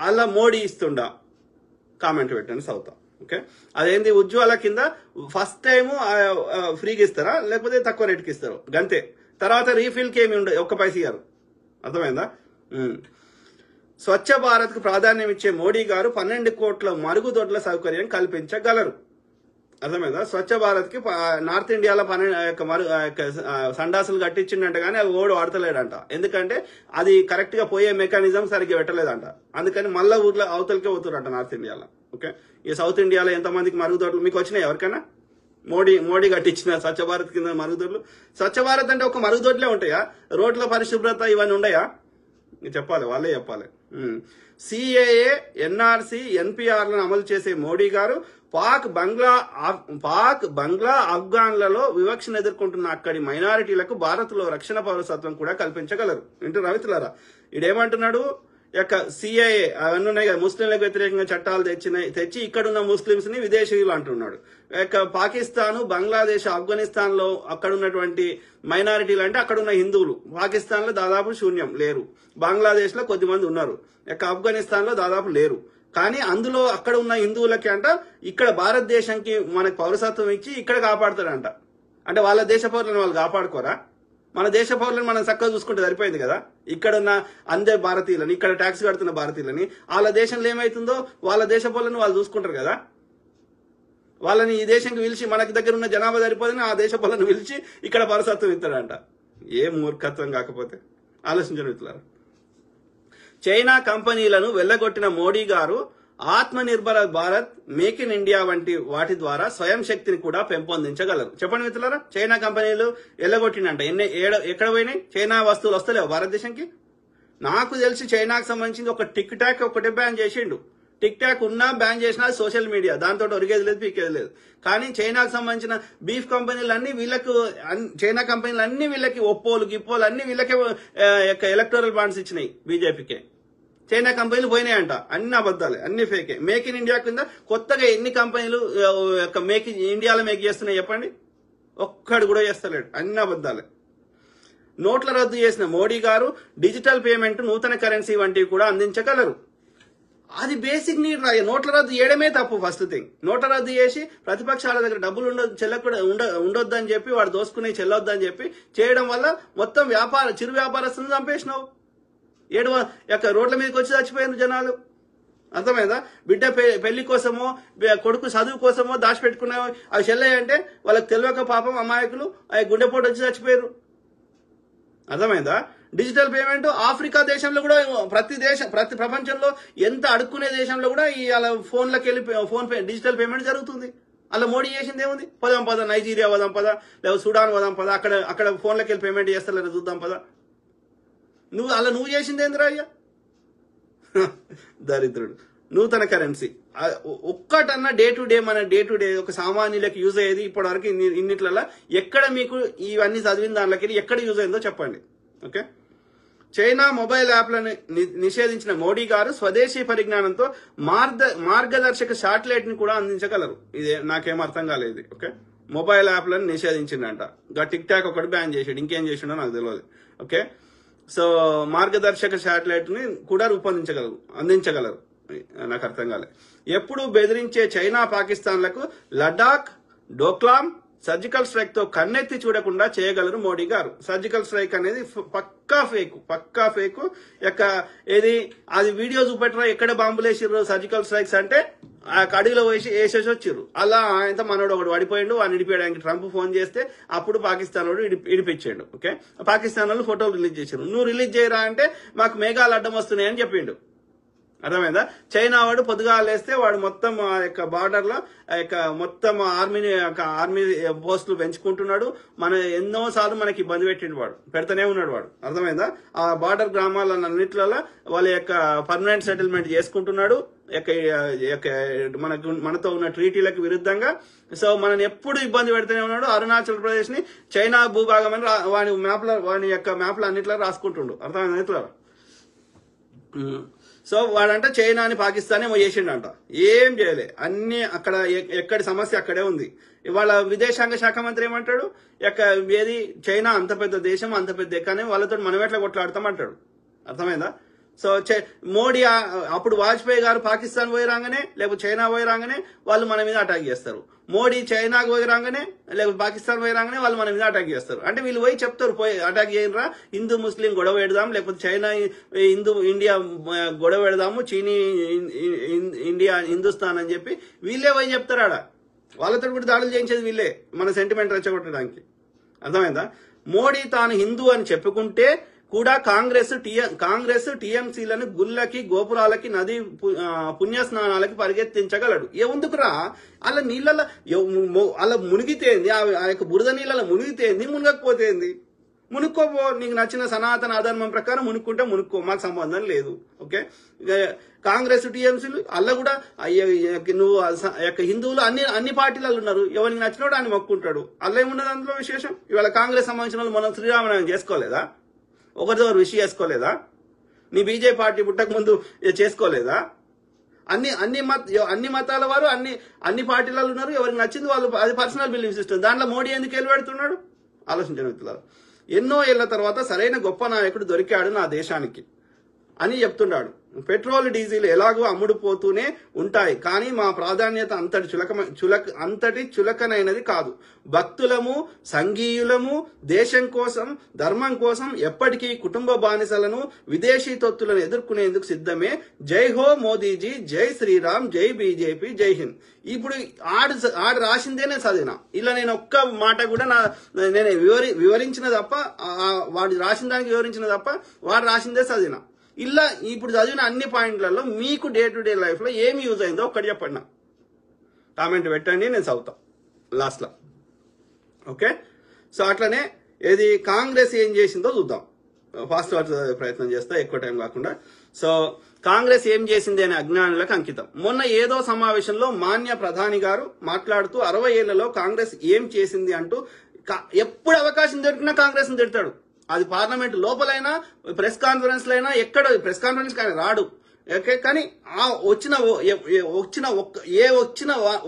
అలా మోడీ ఇస్తుందా? కామెంట్ పెట్టండి చదువుతా. ఓకే, అదేంటి ఉజ్వల కింద ఫస్ట్ టైము ఫ్రీగా ఇస్తారా లేకపోతే తక్కువ రేటుకి ఇస్తారు గంతే, తర్వాత రీఫిల్కి ఏమి ఉండదు, ఒక్క పైస ఇయ్యారు. అర్థమైందా? స్వచ్ఛ భారత్ కు ప్రాధాన్యం ఇచ్చే మోడీ గారు 12 కోట్ల మరుగుదొడ్ల సౌకర్యం కల్పించగలరు. అర్థమైందా? స్వచ్ఛ భారత్ కి నార్త్ ఇండియాలో సండాసులు కట్టించిండంట, కానీ అది ఓడు వాడతలేడంట. ఎందుకంటే అది కరెక్ట్ గా పోయే మెకానిజం సరిగ్గా పెట్టలేదంట. అందుకని మళ్ళా ఊర్లో అవతలకే పోతురంట నార్త్ ఇండియాలో. ఓకే, ఈ సౌత్ ఇండియాలో ఎంతమందికి మరుగుదొడ్లు మీకు వచ్చినాయి? ఎవరికైనా మోడీ కట్టించిన స్వచ్ఛ భారత్ కింద మరుగుదొడ్లు? స్వచ్ఛ భారత్ అంటే ఒక మరుగుదొడ్లే ఉంటాయా? రోడ్ల పరిశుభ్రత ఇవన్నీ ఉండయా? చెప్పాలి, వాళ్ళే చెప్పాలి. సిఏఏ, ఎన్ఆర్సీ, ఎన్పిఆర్లను అమలు చేసే మోడీ గారు పాక్, బంగ్లా, ఆఫ్ఘన్లలో వివక్షను ఎదుర్కొంటున్న అక్కడి మైనారిటీలకు భారత్లో రక్షణ పౌరసత్వం కూడా కల్పించగలరు. ఇంటూ రవితులారా, ఇడేమంటున్నాడు? యొక్క సిఐఏ అవన్నీ ఉన్నాయి కదా, ముస్లింలకు వ్యతిరేకంగా చట్టాలు తెచ్చి ఇక్కడున్న ముస్లింస్ ని విదేశీయులు అంటున్నాడు. పాకిస్తాన్, బంగ్లాదేశ్, ఆఫ్ఘనిస్తాన్ లో అక్కడ ఉన్నటువంటి మైనారిటీలు అంటే అక్కడున్న హిందువులు పాకిస్తాన్ లో దాదాపు శూన్యం లేరు, బంగ్లాదేశ్ లో కొద్దిమంది ఉన్నారు, ఆఫ్ఘనిస్తాన్ లో దాదాపు లేరు. కానీ అందులో అక్కడ ఉన్న హిందువులకి అంట ఇక్కడ భారతదేశానికి మనకు పౌరసత్వం ఇచ్చి ఇక్కడ కాపాడుతాడంట. అంటే వాళ్ళ దేశ పౌరులను వాళ్ళు కాపాడుకోరా? మన దేశ పౌరులను మనం చక్కగా చూసుకుంటే సరిపోయింది కదా. ఇక్కడున్న అందరి భారతీయులని, ఇక్కడ ట్యాక్స్ కడుతున్న భారతీయులని, వాళ్ళ దేశంలో ఏమైతుందో వాళ్ళ దేశ పౌరులను వాళ్ళు చూసుకుంటారు కదా. వాళ్ళని ఈ దేశంకి పిలిచి మనకి దగ్గర ఉన్న జనాభా సరిపోదని ఆ దేశ పౌరులను పిలిచి ఇక్కడ పౌరసత్వం ఇస్తాడంట. ఏం మూర్ఖత్వం కాకపోతే ఆలోచించడం ఇట్లారు. చైనా కంపెనీలను వెళ్లగొట్టిన మోడీ గారు ఆత్మ Nirbhar Bharat, make in India వంటి వాటి ద్వారా స్వయం శక్తిని కూడా పెంపొందించగలరు. చెప్పండి మిత్రులారా, చైనా కంపెనీలు వెళ్ళగొట్టినంట. ఎక్కడ పోయినాయి? చైనా వస్తువులు వస్తలేవు భారతదేశంకి. నాకు తెలిసి చైనాకు సంబంధించింది ఒక టిక్ టాక్ ఒకటే బ్యాన్ చేసిండు. టిక్ టాక్ ఉన్నా బ్యాన్ చేసినా సోషల్ మీడియా, దాంతో ఒరిగేది లేదు, పీకేది లేదు. కానీ చైనాకు సంబంధించిన బీఫ్ కంపెనీలు అన్ని వీళ్ళకు, చైనా కంపెనీలు అన్ని వీళ్ళకి ఒప్పోలు గిప్పోలు అన్ని వీళ్ళకే ఎలక్టోరల్ బాండ్స్ ఇచ్చినాయి బీజేపీకే. చైనా కంపెనీలు పోయినాయంట, అన్ని అబద్దాలే, అన్ని ఫేకే. మేక్ ఇన్ ఇండియా కింద కొత్తగా ఎన్ని కంపెనీలు ఇండియాలో మేక్ చేస్తున్నాయి చెప్పండి? ఒక్కడు కూడా చేస్తలేడు, అన్ని అబద్దాలే. నోట్ల రద్దు చేసిన మోడీ గారు డిజిటల్ పేమెంట్, నూతన కరెన్సీ వంటివి కూడా అందించగలరు. అది బేసిక్ నీడ్. నోట్ల రద్దు చేయడమే తప్పు. ఫస్ట్ థింగ్, నోట్ల రద్దు చేసి ప్రతిపక్షాల దగ్గర డబ్బులు ఉండొద్దని చెప్పి, వాడు దోసుకునే చెల్లొద్దని చెప్పి చేయడం వల్ల మొత్తం చిరు వ్యాపారస్తులను చంపేసినావు. రోడ్ల మీదకి వచ్చి చచ్చిపోయారు జనాలు. అర్థమైందా? బిడ్డ పెళ్లి కోసమో కొడుకు చదువు కోసమో దాచిపెట్టుకున్నావు అవి చెల్లయ్య అంటే వాళ్ళకి తెలియక పాపం అమాయకులు అవి గుండెపోటు వచ్చి చచ్చిపోయారు. అర్థమైందా? డిజిటల్ పేమెంట్ ఆఫ్రికా దేశంలో కూడా, ప్రతి ప్రపంచంలో ఎంత అడుక్కునే దేశంలో కూడా ఈ అలా ఫోన్లకు వెళ్ళి ఫోన్ పే డిజిటల్ పేమెంట్ జరుగుతుంది. అలా మోడీ చేసింది ఏముంది? పద నైజీరియా వదాం పద, లేదా సుడాన్ వదాం పద, అక్కడ ఫోన్లకు వెళ్ళి పేమెంట్ చేస్తారు, చూద్దాం పద. నువ్వు చేసింది ఏందిరా అయ్యా? దరిద్రుడు. నూతన కరెన్సీ ఒక్కటన్నా డే టు డే ఒక సామాన్యులకు యూజ్ అయ్యేది ఇప్పటివరకు ఇన్నిట్లలో ఎక్కడ మీకు ఇవన్నీ చదివిన దాంట్లోకి ఎక్కడ యూజ్ అయిందో చెప్పండి. ఓకే. చైనా మొబైల్ యాప్లను నిషేధించిన మోడీ గారు స్వదేశీ పరిజ్ఞానంతో మార్గదర్శక శాటిలైట్ ని కూడా అందించగలరు. ఇదే నాకేం అర్థం కాలేదు. ఓకే, మొబైల్ యాప్లను నిషేధించిందంట. టిక్ టాక్ ఒకటి బ్యాన్ చేసాడు, ఇంకేం చేసిండో నాకు తెలియదు. ఓకే, సో మార్గదర్శక శాటిలైట్ ని కూడా అందించగలరు. నాకు అర్థం కాలేదు. ఎప్పుడు బెదిరించే చైనా పాకిస్తాన్లకు లడాక్, డోక్లాం సర్జికల్ స్ట్రైక్ తో కన్నెత్తి చూడకుండా చేయగలరు మోడీ గారు. సర్జికల్ స్ట్రైక్ అనేది పక్కా ఫేక్. ఏది అది వీడియో చూపెట్టరా ఎక్కడ బాంబులు వేసిర్రు సర్జికల్ స్ట్రైక్స్ అంటే ఆ అడవిలో వేసేసి వచ్చిర్రు. అలా ఆయన మనోడు ఒకటి పడిపోయిండు, వాడిని ఇడిపోయడానికి ట్రంప్ ఫోన్ చేస్తే అప్పుడు పాకిస్తాన్ వాడు ఇడిపించాడు. ఓకే, పాకిస్తాన్ వాళ్ళు ఫోటోలు రిలీజ్ చేశారు. నువ్వు రిలీజ్ చేయరా అంటే మాకు మేఘాలు అడ్డం వస్తున్నాయని చెప్పిండు. అర్థమైందా? చైనా వాడు పొద్దుగాలు వేస్తే వాడు మొత్తం ఆ యొక్క బార్డర్ లో మొత్తం ఆర్మీ పోస్టులు పెంచుకుంటున్నాడు. ఎన్నో సార్లు మనకి ఇబ్బంది పెడతానే ఉన్నాడు వాడు. అర్థమైందా? ఆ బార్డర్ గ్రామాలన్నిట్లలో వాళ్ళ యొక్క పర్మనెంట్ సెటిల్మెంట్ చేసుకుంటున్నాడు మనతో ఉన్న ట్రీటీలకు విరుద్ధంగా. సో మనని ఎప్పుడు ఇబ్బంది పెడుతూనే ఉన్నాడు. అరుణాచల్ ప్రదేశ్ ని చైనా భూభాగం అని వాని యొక్క మ్యాప్లు అన్నిట్లో రాసుకుంటుండు. అర్థమైందా ఇట్లా? సో వాడంట చైనాని పాకిస్తాన్ ఏమో చేసిండంట, ఏం చేయలే. అన్ని అక్కడ ఎక్కడి సమస్య అక్కడే ఉంది. ఇవాళ విదేశాంగ శాఖ మంత్రి ఏమంటాడు? ఏది చైనా అంత పెద్ద దేశం, అంత పెద్ద ఎక్కనే వాళ్ళతో మనం ఎట్లా కొట్లాడతామంటాడు. అర్థమైందా? సో మోడీ అప్పుడు వాజ్పేయి గారు పాకిస్తాన్ పోయి రాగానే లేకపోతే చైనా పోయి రాగానే వాళ్ళు మన మీద అటాక్ చేస్తారు. మోడీ చైనాకు పోయి రాగానే లేకపోతే పాకిస్తాన్ పోయి రాగానే వాళ్ళు మన మీద అటాక్ చేస్తారు. అంటే వీళ్ళు పోయి చెప్తారు, పోయి అటాక్ చేయరా, హిందూ ముస్లిం గొడవ పెడదాం, లేకపోతే చైనా ఇండియా గొడవ పెడదాము, చీనీ ఇండియా హిందుస్థాన్ అని చెప్పి వీళ్ళే పోయి చెప్తారు. ఆడ వాళ్ళతో కూడా దాడులు చేయించేది వీళ్ళే, మన సెంటిమెంట్ రెచ్చగొట్టడానికి. అర్థమైందా? మోడీ తాను హిందూ అని చెప్పుకుంటే కూడా కాంగ్రెస్ టీఎంసీలను గుళ్ళకి, గోపురాలకి, నది పుణ్యస్నానాలకి పరిగెత్తించగలడు. ఎందుకురా? అలా నీళ్ళలో అలా మునిగితేంది, ఆ యొక్క బురద నీళ్ళలో మునిగితేంది, మునగకపోతేంది. మునుక్కోపో, నీకు నచ్చిన సనాతన అధర్మం ప్రకారం మునుక్కుంటే మునుక్కో, మాకు సంబంధం లేదు. ఓకే, కాంగ్రెస్ టీఎంసీలు అల్ల కూడా నువ్వు హిందువులు అన్ని పార్టీలలో ఉన్నారు, ఎవరికి నచ్చినోడు ఆయన మొక్కుంటాడు, అల్ల ఏమున్నది అందులో విశేషం? ఇవాళ కాంగ్రెస్ సంబంధించిన వాళ్ళు మనం శ్రీరామనవమి చేసుకోలేదా? ఒకరితో విష్ చేసుకోలేదా? నీ బీజేపీ పార్టీ పుట్టక ముందు చేసుకోలేదా? అన్ని మతాల వారు అన్ని పార్టీలలో ఉన్నారు, ఎవరికి నచ్చింది వాళ్ళు, అది పర్సనల్ బిలీఫ్ సిస్టమ్. దాంట్లో మోడీ ఎందుకు వెళ్ళబెడుతున్నాడు? ఆలోచించండి మిత్రులారా. ఎన్నో ఏళ్ల తర్వాత సరైన గొప్ప నాయకుడు దొరికాడు నా దేశానికి అని చెప్తున్నాడు. పెట్రోల్ డీజిల్ ఎలాగో అమ్ముడుపోతూనే ఉంటాయి, కానీ మా ప్రాధాన్యత అంతటి చులకనైనది కాదు. భక్తులము, సంఘీయులము, దేశం కోసం, ధర్మం కోసం ఎప్పటికీ కుటుంబ బానిసలను, విదేశీ తొత్తులను ఎదుర్కొనేందుకు సిద్ధమే. జై హో మోదీజీ, జై శ్రీరామ్, జై బీజేపీ, జై హింద్. ఇప్పుడు ఆడు రాసిందే నేను చదివిన, ఇలా నేను ఒక్క మాట కూడా నేను వివరించిన తప్ప, వాడు రాసిన దానికి వివరించిన తప్ప వాడు రాసిందే చదివిన. ఇలా ఇప్పుడు చదివిన అన్ని పాయింట్లలో మీకు డే టు డే లైఫ్ లో ఏమి యూజ్ అయిందో ఒక్కటి చెప్పండి, కామెంట్ పెట్టండి, నేను చదువుతా లాస్ట్ లో. ఓకే, సో అట్లనే ఏది కాంగ్రెస్ ఏం చేసిందో చూద్దాం. ఫాస్ట్ ప్రయత్నం చేస్తా, ఎక్కువ టైం కాకుండా. సో కాంగ్రెస్ ఏం చేసింది అనే అజ్ఞానులకు అంకితం. మొన్న ఏదో సమావేశంలో మాన్య ప్రధాని గారు మాట్లాడుతూ 60 ఏళ్లలో కాంగ్రెస్ ఏం చేసింది అంటూ ఎప్పుడు అవకాశం దొరికినా కాంగ్రెస్ ని తిడతాడు. అది పార్లమెంట్ లోపలైనా, ప్రెస్ కాన్ఫరెన్స్ లో అయినా, ఎక్కడ ప్రెస్ కాన్ఫరెన్స్ కానీ రాడు. ఓకే, కానీ వచ్చిన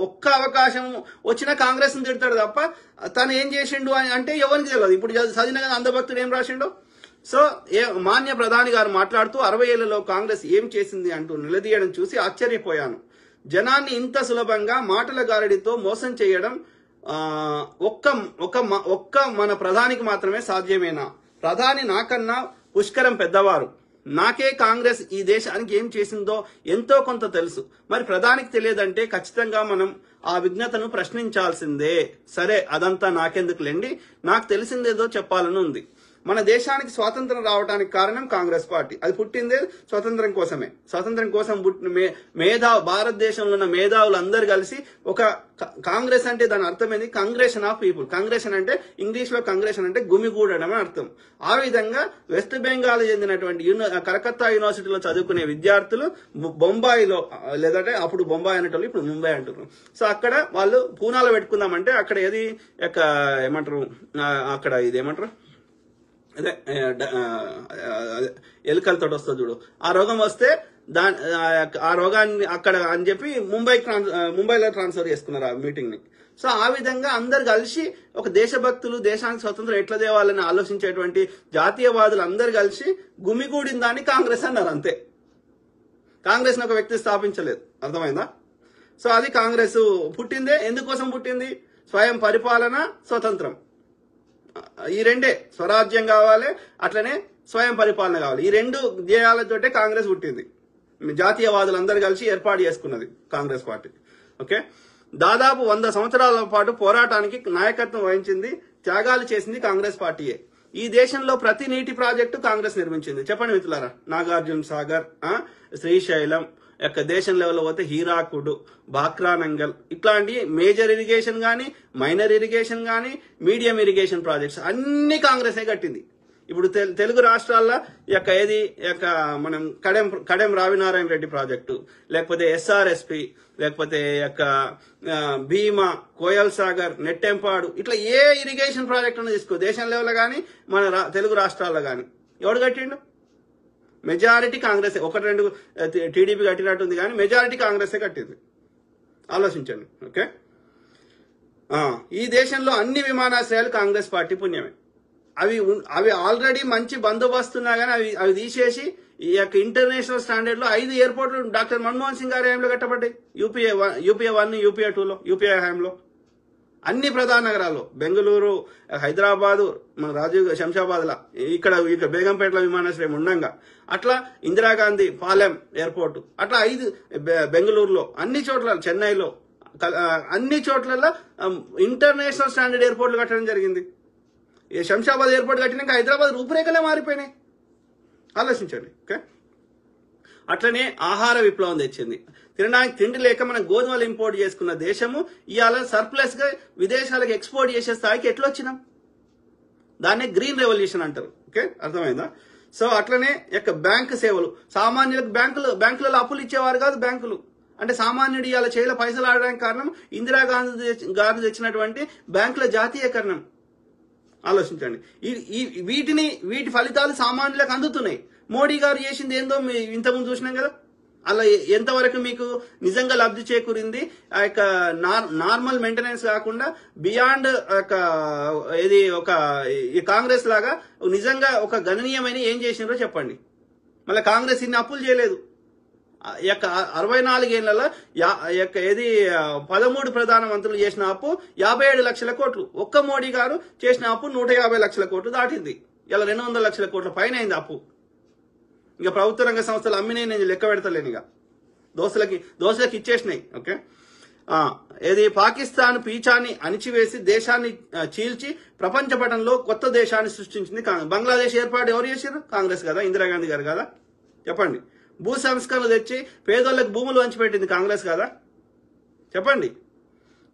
ఒక్క అవకాశం వచ్చినా కాంగ్రెస్ ని తిడతాడు తప్ప తను ఏం చేసిండు అంటే ఎవరికి తెలియదు. ఇప్పుడు చదివిన కదా అందభక్తుడు ఏం రాసిండు. సో మాన్య ప్రధాని గారు మాట్లాడుతూ 60 ఏళ్లలో కాంగ్రెస్ ఏం చేసింది అంటూ నిలదీయడం చూసి ఆశ్చర్యపోయాను. జనాన్ని ఇంత సులభంగా మాటల గారడితో మోసం చేయడం ఒక్క మన ప్రధానికి మాత్రమే సాధ్యమేనా? ప్రధాని నాకన్నా పుష్కరం పెద్దవారు. నాకే కాంగ్రెస్ ఈ దేశానికి ఏం చేసిందో ఎంతో కొంత తెలుసు. మరి ప్రధానికి తెలియదంటే ఖచ్చితంగా మనం ఆ విజ్ఞతను ప్రశ్నించాల్సిందే. సరే, అదంతా నాకెందుకులేండి, నాకు తెలిసిందేదో చెప్పాలని ఉంది. మన దేశానికి స్వాతంత్రం రావడానికి కారణం కాంగ్రెస్ పార్టీ. అది పుట్టిందే స్వతంత్రం కోసమే. స్వతంత్రం కోసం భారతదేశంలో ఉన్న మేధావులు అందరు కలిసి ఒక కాంగ్రెస్ అంటే దాని అర్థం ఏంది? కంగ్రెషన్ ఆఫ్ పీపుల్. కంగ్రెషన్ అంటే ఇంగ్లీష్ లో కంగ్రెషన్ అంటే గుమిగూడడం అని అర్థం. ఆ విధంగా వెస్ట్ బెంగాల్ చెందినటువంటి కలకత్తా యూనివర్సిటీలో చదువుకునే విద్యార్థులు బొంబాయిలో, లేదంటే అప్పుడు బొంబాయి అనేటోళ్ళు ఇప్పుడు ముంబై అంటున్నారు. సో అక్కడ వాళ్ళు పూనాలో పెట్టుకుందామంటే అక్కడ ఏది ఏమంటారు, అక్కడ ఇదేమంటారు, అదే ఎలుకలతో వస్తుంది చూడు, ఆ రోగం వస్తే ఆ రోగాన్ని అక్కడ అని చెప్పి ముంబైలో ట్రాన్స్ఫర్ చేసుకున్నారు ఆ మీటింగ్ ని. సో ఆ విధంగా అందరు కలిసి ఒక దేశభక్తులు, దేశానికి స్వతంత్రం ఎట్లా తేవాలని ఆలోచించేటువంటి జాతీయవాదులు అందరు కలిసి గుమిగూడిన దాన్ని కాంగ్రెస్ అన్నారు, అంతే. కాంగ్రెస్ ని ఒక వ్యక్తి స్థాపించలేదు, అర్థమైందా? సో అది కాంగ్రెస్ పుట్టిందే ఎందుకోసం పుట్టింది? స్వయం పరిపాలన, స్వతంత్రం, ఈ రెండే. స్వరాజ్యం కావాలి, అట్లనే స్వయం పరిపాలన కావాలి. ఈ రెండు ధ్యేయాలతోటే కాంగ్రెస్ పుట్టింది. జాతీయవాదులందరూ కలిసి ఏర్పాటు చేసుకున్నది కాంగ్రెస్ పార్టీ. ఓకే, దాదాపు 100 సంవత్సరాల పాటు పోరాటానికి నాయకత్వం వహించింది, త్యాగాలు చేసింది కాంగ్రెస్ పార్టీయే. ఈ దేశంలో ప్రతి నీటి ప్రాజెక్టు కాంగ్రెస్ నిర్మించింది. చెప్పండి మిత్రులారా, నాగార్జున సాగర్, శ్రీశైలం, దేశం లెవెల్లో పోతే హీరాకుడు, బాక్రానంగల్, ఇట్లాంటి మేజర్ ఇరిగేషన్ గానీ, మైనర్ ఇరిగేషన్ గానీ, మీడియం ఇరిగేషన్ ప్రాజెక్ట్స్ అన్ని కాంగ్రెసే కట్టింది. ఇప్పుడు తెలుగు రాష్ట్రాల్లో మనం కడెం రావినారాయణ రెడ్డి ప్రాజెక్టు, లేకపోతే ఎస్ఆర్ఎస్పి, లేకపోతే భీమా, కోయల్ సాగర్, నెట్టెంపాడు, ఇట్లా ఏ ఇరిగేషన్ ప్రాజెక్ట్ అన్న తీసుకో, దేశం లెవెల్లో గానీ మన తెలుగు రాష్ట్రాల్లో గానీ ఎవడు కట్టిండు? మెజారిటీ కాంగ్రెస్. 1-2 టీడీపీ కట్టినట్టుంది కానీ మెజారిటీ కాంగ్రెసే కట్టింది. ఆలోచించండి. ఓకే, ఈ దేశంలో అన్ని విమానాశ్రయాలు కాంగ్రెస్ పార్టీ పుణ్యమే. అవి ఆల్రెడీ మంచి బందోబస్తున్నా కానీ అవి తీసేసి ఈ ఇంటర్నేషనల్ స్టాండర్డ్ లో 5 ఎయిర్పోర్ట్లు డాక్టర్ మన్మోహన్ సింగ్ గారి హయాంలో కట్టబడ్డాయి. యూపీఏ 1, యూపీఏ 2లో, యూపీఏ హయాంలో అన్ని ప్రధాన నగరాల్లో, బెంగళూరు, హైదరాబాదు, మన శంషాబాద్ లా, ఇక్కడ బేగంపేటలో విమానాశ్రయం ఉండంగా, అట్లా ఇందిరాగాంధీ పాలెం ఎయిర్పోర్ట్, అట్లా 5 బెంగళూరులో, అన్ని చోట్ల, చెన్నైలో, అన్ని చోట్ల ఇంటర్నేషనల్ స్టాండర్డ్ ఎయిర్పోర్ట్లు కట్టడం జరిగింది. శంషాబాద్ ఎయిర్పోర్ట్ కట్టినాక హైదరాబాద్ రూపురేఖలే మారిపోయినాయి. ఆలోచించండి. ఓకే, అట్లనే ఆహార విప్లవం తెచ్చింది. తినడానికి తిండి లేక మనం గోధుమలు ఇంపోర్ట్ చేసుకున్న దేశము ఇవాళ సర్ప్లస్ గా విదేశాలకు ఎక్స్పోర్ట్ చేసే స్థాయికి ఎట్లా వచ్చినాం? దాన్నే గ్రీన్ రెవల్యూషన్ అంటారు. ఓకే, అర్థమైందా? సో అట్లనే యొక్క బ్యాంకు సేవలు, సామాన్యులకు బ్యాంకులలో అప్పులు ఇచ్చేవారు కాదు బ్యాంకులు. అంటే సామాన్యుడు ఇవాళ చేయాల పైసలు ఆడడానికి కారణం ఇందిరాగాంధీ గారు తెచ్చినటువంటి బ్యాంకుల జాతీయకరణం. ఆలోచించండి. వీటి ఫలితాలు సామాన్యులకు అందుతున్నాయి. మోడీ గారు చేసింది ఏందో ఇంతకుముందు చూసినాం కదా. అలా ఎంతవరకు మీకు నిజంగా లబ్ధి చేకూరింది? ఆ యొక్క నార్మల్ మెయింటెనెన్స్ కాకుండా బియాండ్ ఇది ఒక కాంగ్రెస్ లాగా నిజంగా ఒక గణనీయమైన ఏం చేసినారో చెప్పండి. మళ్ళీ కాంగ్రెస్ ఇన్ని అప్పులు చేయలేదు. 64 ఏళ్లలో 13 ప్రధానమంత్రులు చేసిన అప్పు 57 లక్షల కోట్లు. ఒక్క మోడీ గారు చేసిన అప్పు 150 లక్షల కోట్లు దాటింది. ఇలా 200 లక్షల కోట్ల పైన అయింది అప్పు. ఇంకా ప్రభుత్వ రంగ సంస్థలు అమ్మినాయి, నేను లెక్క పెడతలేను. ఇక దోశలకి ఇచ్చేసినాయి. ఓకే, పాకిస్తాన్ పీచాన్ని అణిచివేసి దేశాన్ని చీల్చి ప్రపంచ పటంలో కొత్త దేశాన్ని సృష్టించింది బంగ్లాదేశ్. ఏర్పాటు ఎవరు చేశారు? కాంగ్రెస్ కదా, ఇందిరాగాంధీ గారు కదా. చెప్పండి. భూ సంస్కరణలు తెచ్చి పేదోళ్ళకి భూములు పంచిపెట్టింది కాంగ్రెస్ కదా. చెప్పండి.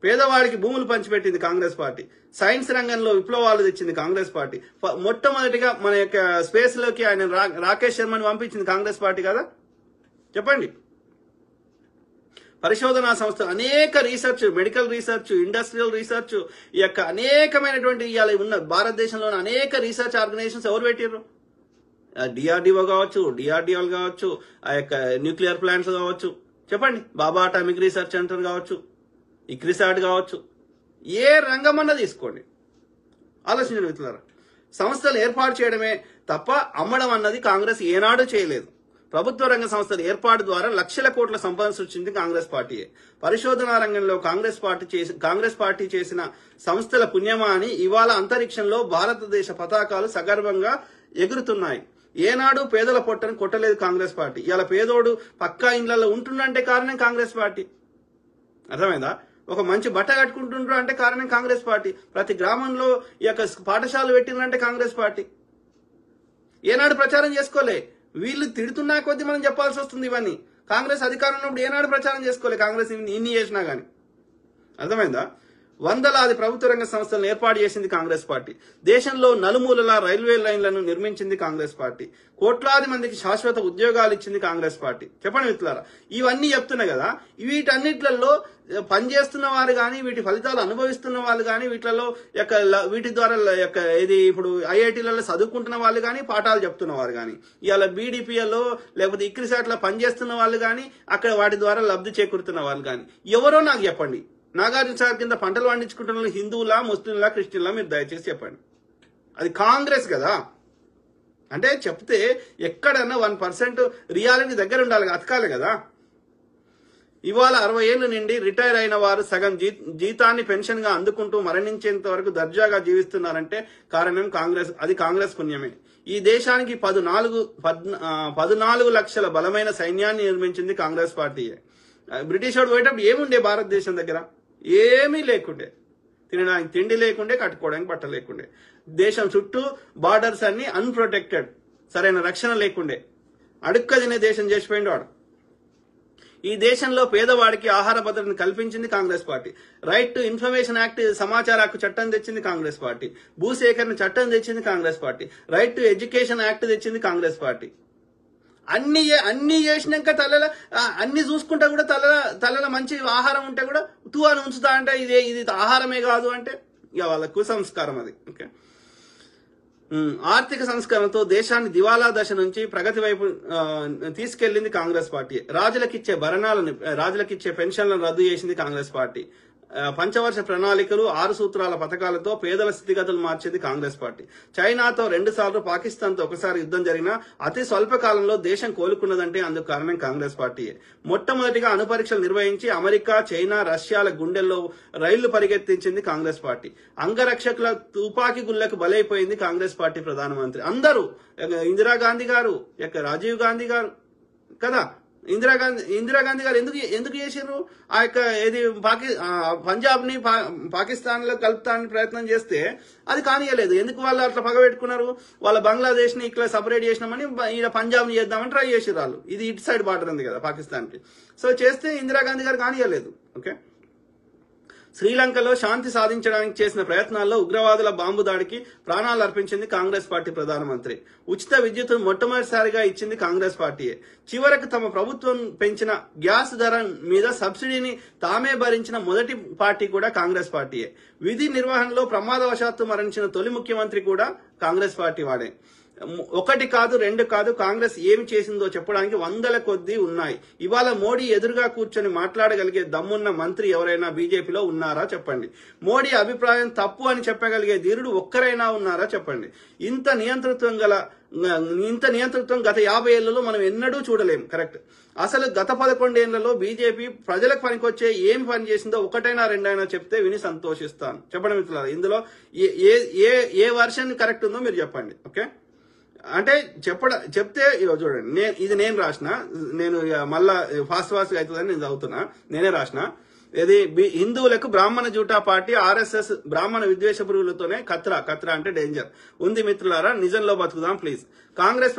పేదవాడికి భూములు పంచిపెట్టింది కాంగ్రెస్ పార్టీ. సైన్స్ రంగంలో విప్లవాలు తెచ్చింది కాంగ్రెస్ పార్టీ. మొట్టమొదటిగా మన యొక్క స్పేస్ లోకి ఆయన రాకేష్ శర్మని పంపించింది కాంగ్రెస్ పార్టీ కదా. చెప్పండి. పరిశోధనా సంస్థ అనేక research, medical research, industrial research, ఈ యొక్క అనేకమైనటువంటి ఇవాళ ఉన్న భారతదేశంలోని అనేక రీసెర్చ్ ఆర్గనైజేషన్స్ ఎవరు పెట్టారు? డిఆర్డిఓ కావచ్చు, డిఆర్డిఓలు కావచ్చు, ఆ యొక్క న్యూక్లియర్ ప్లాంట్స్ కావచ్చు. చెప్పండి. బాబా అటామిక్ రీసెర్చ్ సెంటర్ కావచ్చు, ఇక్రిసాట్ కావచ్చు, ఏ రంగమన్నా తీసుకోండి. ఆలోచించండి మిత్రులారా. సంస్థలు ఏర్పాటు చేయడమే తప్ప అమ్మడం అన్నది కాంగ్రెస్ ఏనాడు చేయలేదు. ప్రభుత్వ రంగ సంస్థల ఏర్పాటు ద్వారా లక్షల కోట్ల సంపద సృష్టించింది కాంగ్రెస్ పార్టీయే. పరిశోధనా రంగంలో కాంగ్రెస్ పార్టీ చేసిన సంస్థల పుణ్యమా అని ఇవాళ అంతరిక్షంలో భారతదేశ పతాకాలు సగర్వంగా ఎగురుతున్నాయి. ఏనాడు పేదల పొట్టను కొట్టలేదు కాంగ్రెస్ పార్టీ. ఇలా పేదోడు పక్కా ఇండ్లలో ఉంటుండంటే కారణం కాంగ్రెస్ పార్టీ. అర్థమైందా? ఒక మంచి బట్ట కట్టుకుంటుండ్రు అంటే కారణం కాంగ్రెస్ పార్టీ. ప్రతి గ్రామంలో ఈ యొక్క పాఠశాలలు పెట్టిందంటే కాంగ్రెస్ పార్టీ. ఏనాడు ప్రచారం చేసుకోలే. వీళ్ళు తిడుతున్నా కొద్దీ మనం చెప్పాల్సి వస్తుంది ఇవన్నీ. కాంగ్రెస్ అధికారంలో ఉన్నప్పుడు ఏనాడు ప్రచారం చేసుకోలే కాంగ్రెస్ ఇన్ని చేసినా గానీ. అర్థమైందా? వందలాది ప్రభుత్వ రంగ సంస్థలను ఏర్పాటు చేసింది కాంగ్రెస్ పార్టీ. దేశంలో నలుమూలలా రైల్వే లైన్లను నిర్మించింది కాంగ్రెస్ పార్టీ. కోట్లాది మందికి శాశ్వత ఉద్యోగాలు ఇచ్చింది కాంగ్రెస్ పార్టీ. చెప్పండి మిత్రులారా. ఇవన్నీ చెప్తున్నా కదా. వీటన్నిట్లలో పనిచేస్తున్న వారు కానీ, వీటి ఫలితాలు అనుభవిస్తున్న వాళ్ళు కానీ, వీటి ద్వారా ఇప్పుడు ఐఐటీలలో చదువుకుంటున్న వాళ్ళు కానీ, పాఠాలు చెప్తున్న వారు కానీ, ఇవాళ బీడీపీఎల్లో లేకపోతే ఇక్రిసాట్లో పనిచేస్తున్న వాళ్ళు కానీ, అక్కడ వాటి ద్వారా లబ్ధి చేకూరుతున్న వాళ్ళు కానీ ఎవరో నాకు చెప్పండి. నాగార్జున సాగర్ కింద పంటలు పండించుకుంటున్న హిందువులా, ముస్లింలా, క్రిస్టియన్లా మీరు దయచేసి చెప్పండి. అది కాంగ్రెస్ కదా. అంటే చెప్తే ఎక్కడన్నా 1% రియాలిటీ దగ్గర ఉండాలి, అతకాలి కదా. ఇవాళ 60 ఏళ్ల నుండి రిటైర్ అయిన వారు సగం జీతాన్ని పెన్షన్ గా అందుకుంటూ మరణించేంత వరకు దర్జాగా జీవిస్తున్నారంటే కారణం కాంగ్రెస్. అది కాంగ్రెస్ పుణ్యమే. ఈ దేశానికి 14 లక్షల బలమైన సైన్యాన్ని నిర్మించింది కాంగ్రెస్ పార్టీయే. బ్రిటిష్ వాడు పోయేటప్పుడు ఏముండే భారతదేశం దగ్గర? ఏమీ లేకుండే. తినడానికి తిండి లేకుండే, కట్టుకోవడానికి బట్ట లేకుండే. దేశం చుట్టూ బార్డర్స్ అన్ని అన్ప్రొటెక్టెడ్, సరైన రక్షణ లేకుండే. అడుక్క తినే దేశం చేసిపోయింది వాడు. ఈ దేశంలో పేదవాడికి ఆహార భద్రతను కల్పించింది Congress party. Right to information act, సమాచార హక్కు చట్టం తెచ్చింది కాంగ్రెస్ పార్టీ. భూసేకరణ చట్టం తెచ్చింది Congress party. Right to education act తెచ్చింది కాంగ్రెస్ పార్టీ. అన్ని చేసినాక అన్ని చూసుకుంటా కూడా తలలో మంచి ఆహారం ఉంటే కూడా అని ఉంచుతా అంటే ఇది ఆహారమే కాదు అంటే ఇక వాళ్ళ కుసంస్కారం అది. ఓకే. ఆర్థిక సంస్కరణతో దేశాన్ని దివాలా దశ నుంచి ప్రగతి వైపు తీసుకెళ్లింది కాంగ్రెస్ పార్టీ. రాజులకిచ్చే పెన్షన్లను రద్దు చేసింది కాంగ్రెస్ పార్టీ. పంచవర్ష ప్రణాళికలు, 6 సూత్రాల పథకాలతో పేదల స్థితిగతులు మార్చింది కాంగ్రెస్ పార్టీ. చైనాతో 2 సార్లు, పాకిస్తాన్తో ఒకసారి యుద్ధం జరిగినా అతి స్వల్ప కాలంలో దేశం కోలుకున్నదంటే అందుకు కారణం కాంగ్రెస్ పార్టీయే. మొట్టమొదటిగా అణుపరీక్షలు నిర్వహించి అమెరికా, చైనా, రష్యాల గుండెల్లో రైళ్లు పరిగెత్తించింది కాంగ్రెస్ పార్టీ. అంగరక్షకుల తుపాకీ గుళ్లకు బలైపోయింది కాంగ్రెస్ పార్టీ ప్రధానమంత్రి. అందరూ ఇందిరాగాంధీ గారు, రాజీవ్ గాంధీ గారు కదా. ఇందిరాగాంధీ గారు ఎందుకు చేసారు? ఆ యొక్క పంజాబ్ ని పాకిస్తాన్ లో కలుపుతానికి ప్రయత్నం చేస్తే అది కానియలేదు. ఎందుకు వాళ్ళు అట్లా పగబెట్టుకున్నారు? వాళ్ళ బంగ్లాదేశ్ ని ఇట్లా సపరేట్ చేసినామని ఈయన పంజాబ్ ని చేద్దామని ట్రై చేసారు వాళ్ళు. ఇది ఇటు సైడ్ బార్డర్ ఉంది కదా పాకిస్తాన్ కి. సో చేస్తే ఇందిరాగాంధీ గారు కానియలేదు. ఓకే. శ్రీలంకలో శాంతి సాధించడానికి చేసిన ప్రయత్నాల్లో ఉగ్రవాదుల బాంబు దాడికి ప్రాణాలు అర్పించింది కాంగ్రెస్ పార్టీ ప్రధానమంత్రి. ఉచిత విద్యుత్తును మొట్టమొదటిసారిగా ఇచ్చింది కాంగ్రెస్ పార్టీయే. చివరకు తమ ప్రభుత్వం పెంచిన గ్యాస్ ధర మీద సబ్సిడీని తామే భరించిన మొదటి పార్టీ కూడా కాంగ్రెస్ పార్టీయే. విధి నిర్వహణలో ప్రమాదవశాత్తు మరణించిన తొలి ముఖ్యమంత్రి కూడా కాంగ్రెస్ పార్టీ వాడే. ఒకటి కాదు, రెండు కాదు, కాంగ్రెస్ ఏమి చేసిందో చెప్పడానికి వందల కొద్దీ ఉన్నాయి. ఇవాళ మోడీ ఎదురుగా కూర్చొని మాట్లాడగలిగే దమ్మున్న మంత్రి ఎవరైనా బీజేపీలో ఉన్నారా చెప్పండి. మోడీ అభిప్రాయం తప్పు అని చెప్పగలిగే ధీరుడు ఒక్కరైనా ఉన్నారా చెప్పండి. ఇంత నియంతృత్వం గత 50 ఏళ్లలో మనం ఎన్నడూ చూడలేం. కరెక్ట్. అసలు గత 11 ఏళ్లలో బీజేపీ ప్రజలకు పనికొచ్చే ఏం పని చేసిందో ఒకటైనా రెండైనా చెప్తే విని సంతోషిస్తాను. చెప్పండి మిత్రులారా, ఇందులో ఏ వర్షన్ కరెక్ట్ ఉందో మీరు చెప్పండి. ఓకే, అంటే చెప్తే చూడండి, నేను రాసిన, నేను మళ్ళా ఫాస్ట్ గా అవుతుందని నేను చదువుతున్నా, నేనే రాసిన. ఇది హిందువులకు బ్రాహ్మణ జూటా పార్టీ ఆర్ఎస్ఎస్ బ్రాహ్మణ విద్వేష పురుగులతోనే కత్రా అంటే డేంజర్ ఉంది. మిత్రులారా, నిజంలో బతుకుదాం ప్లీజ్. కాంగ్రెస్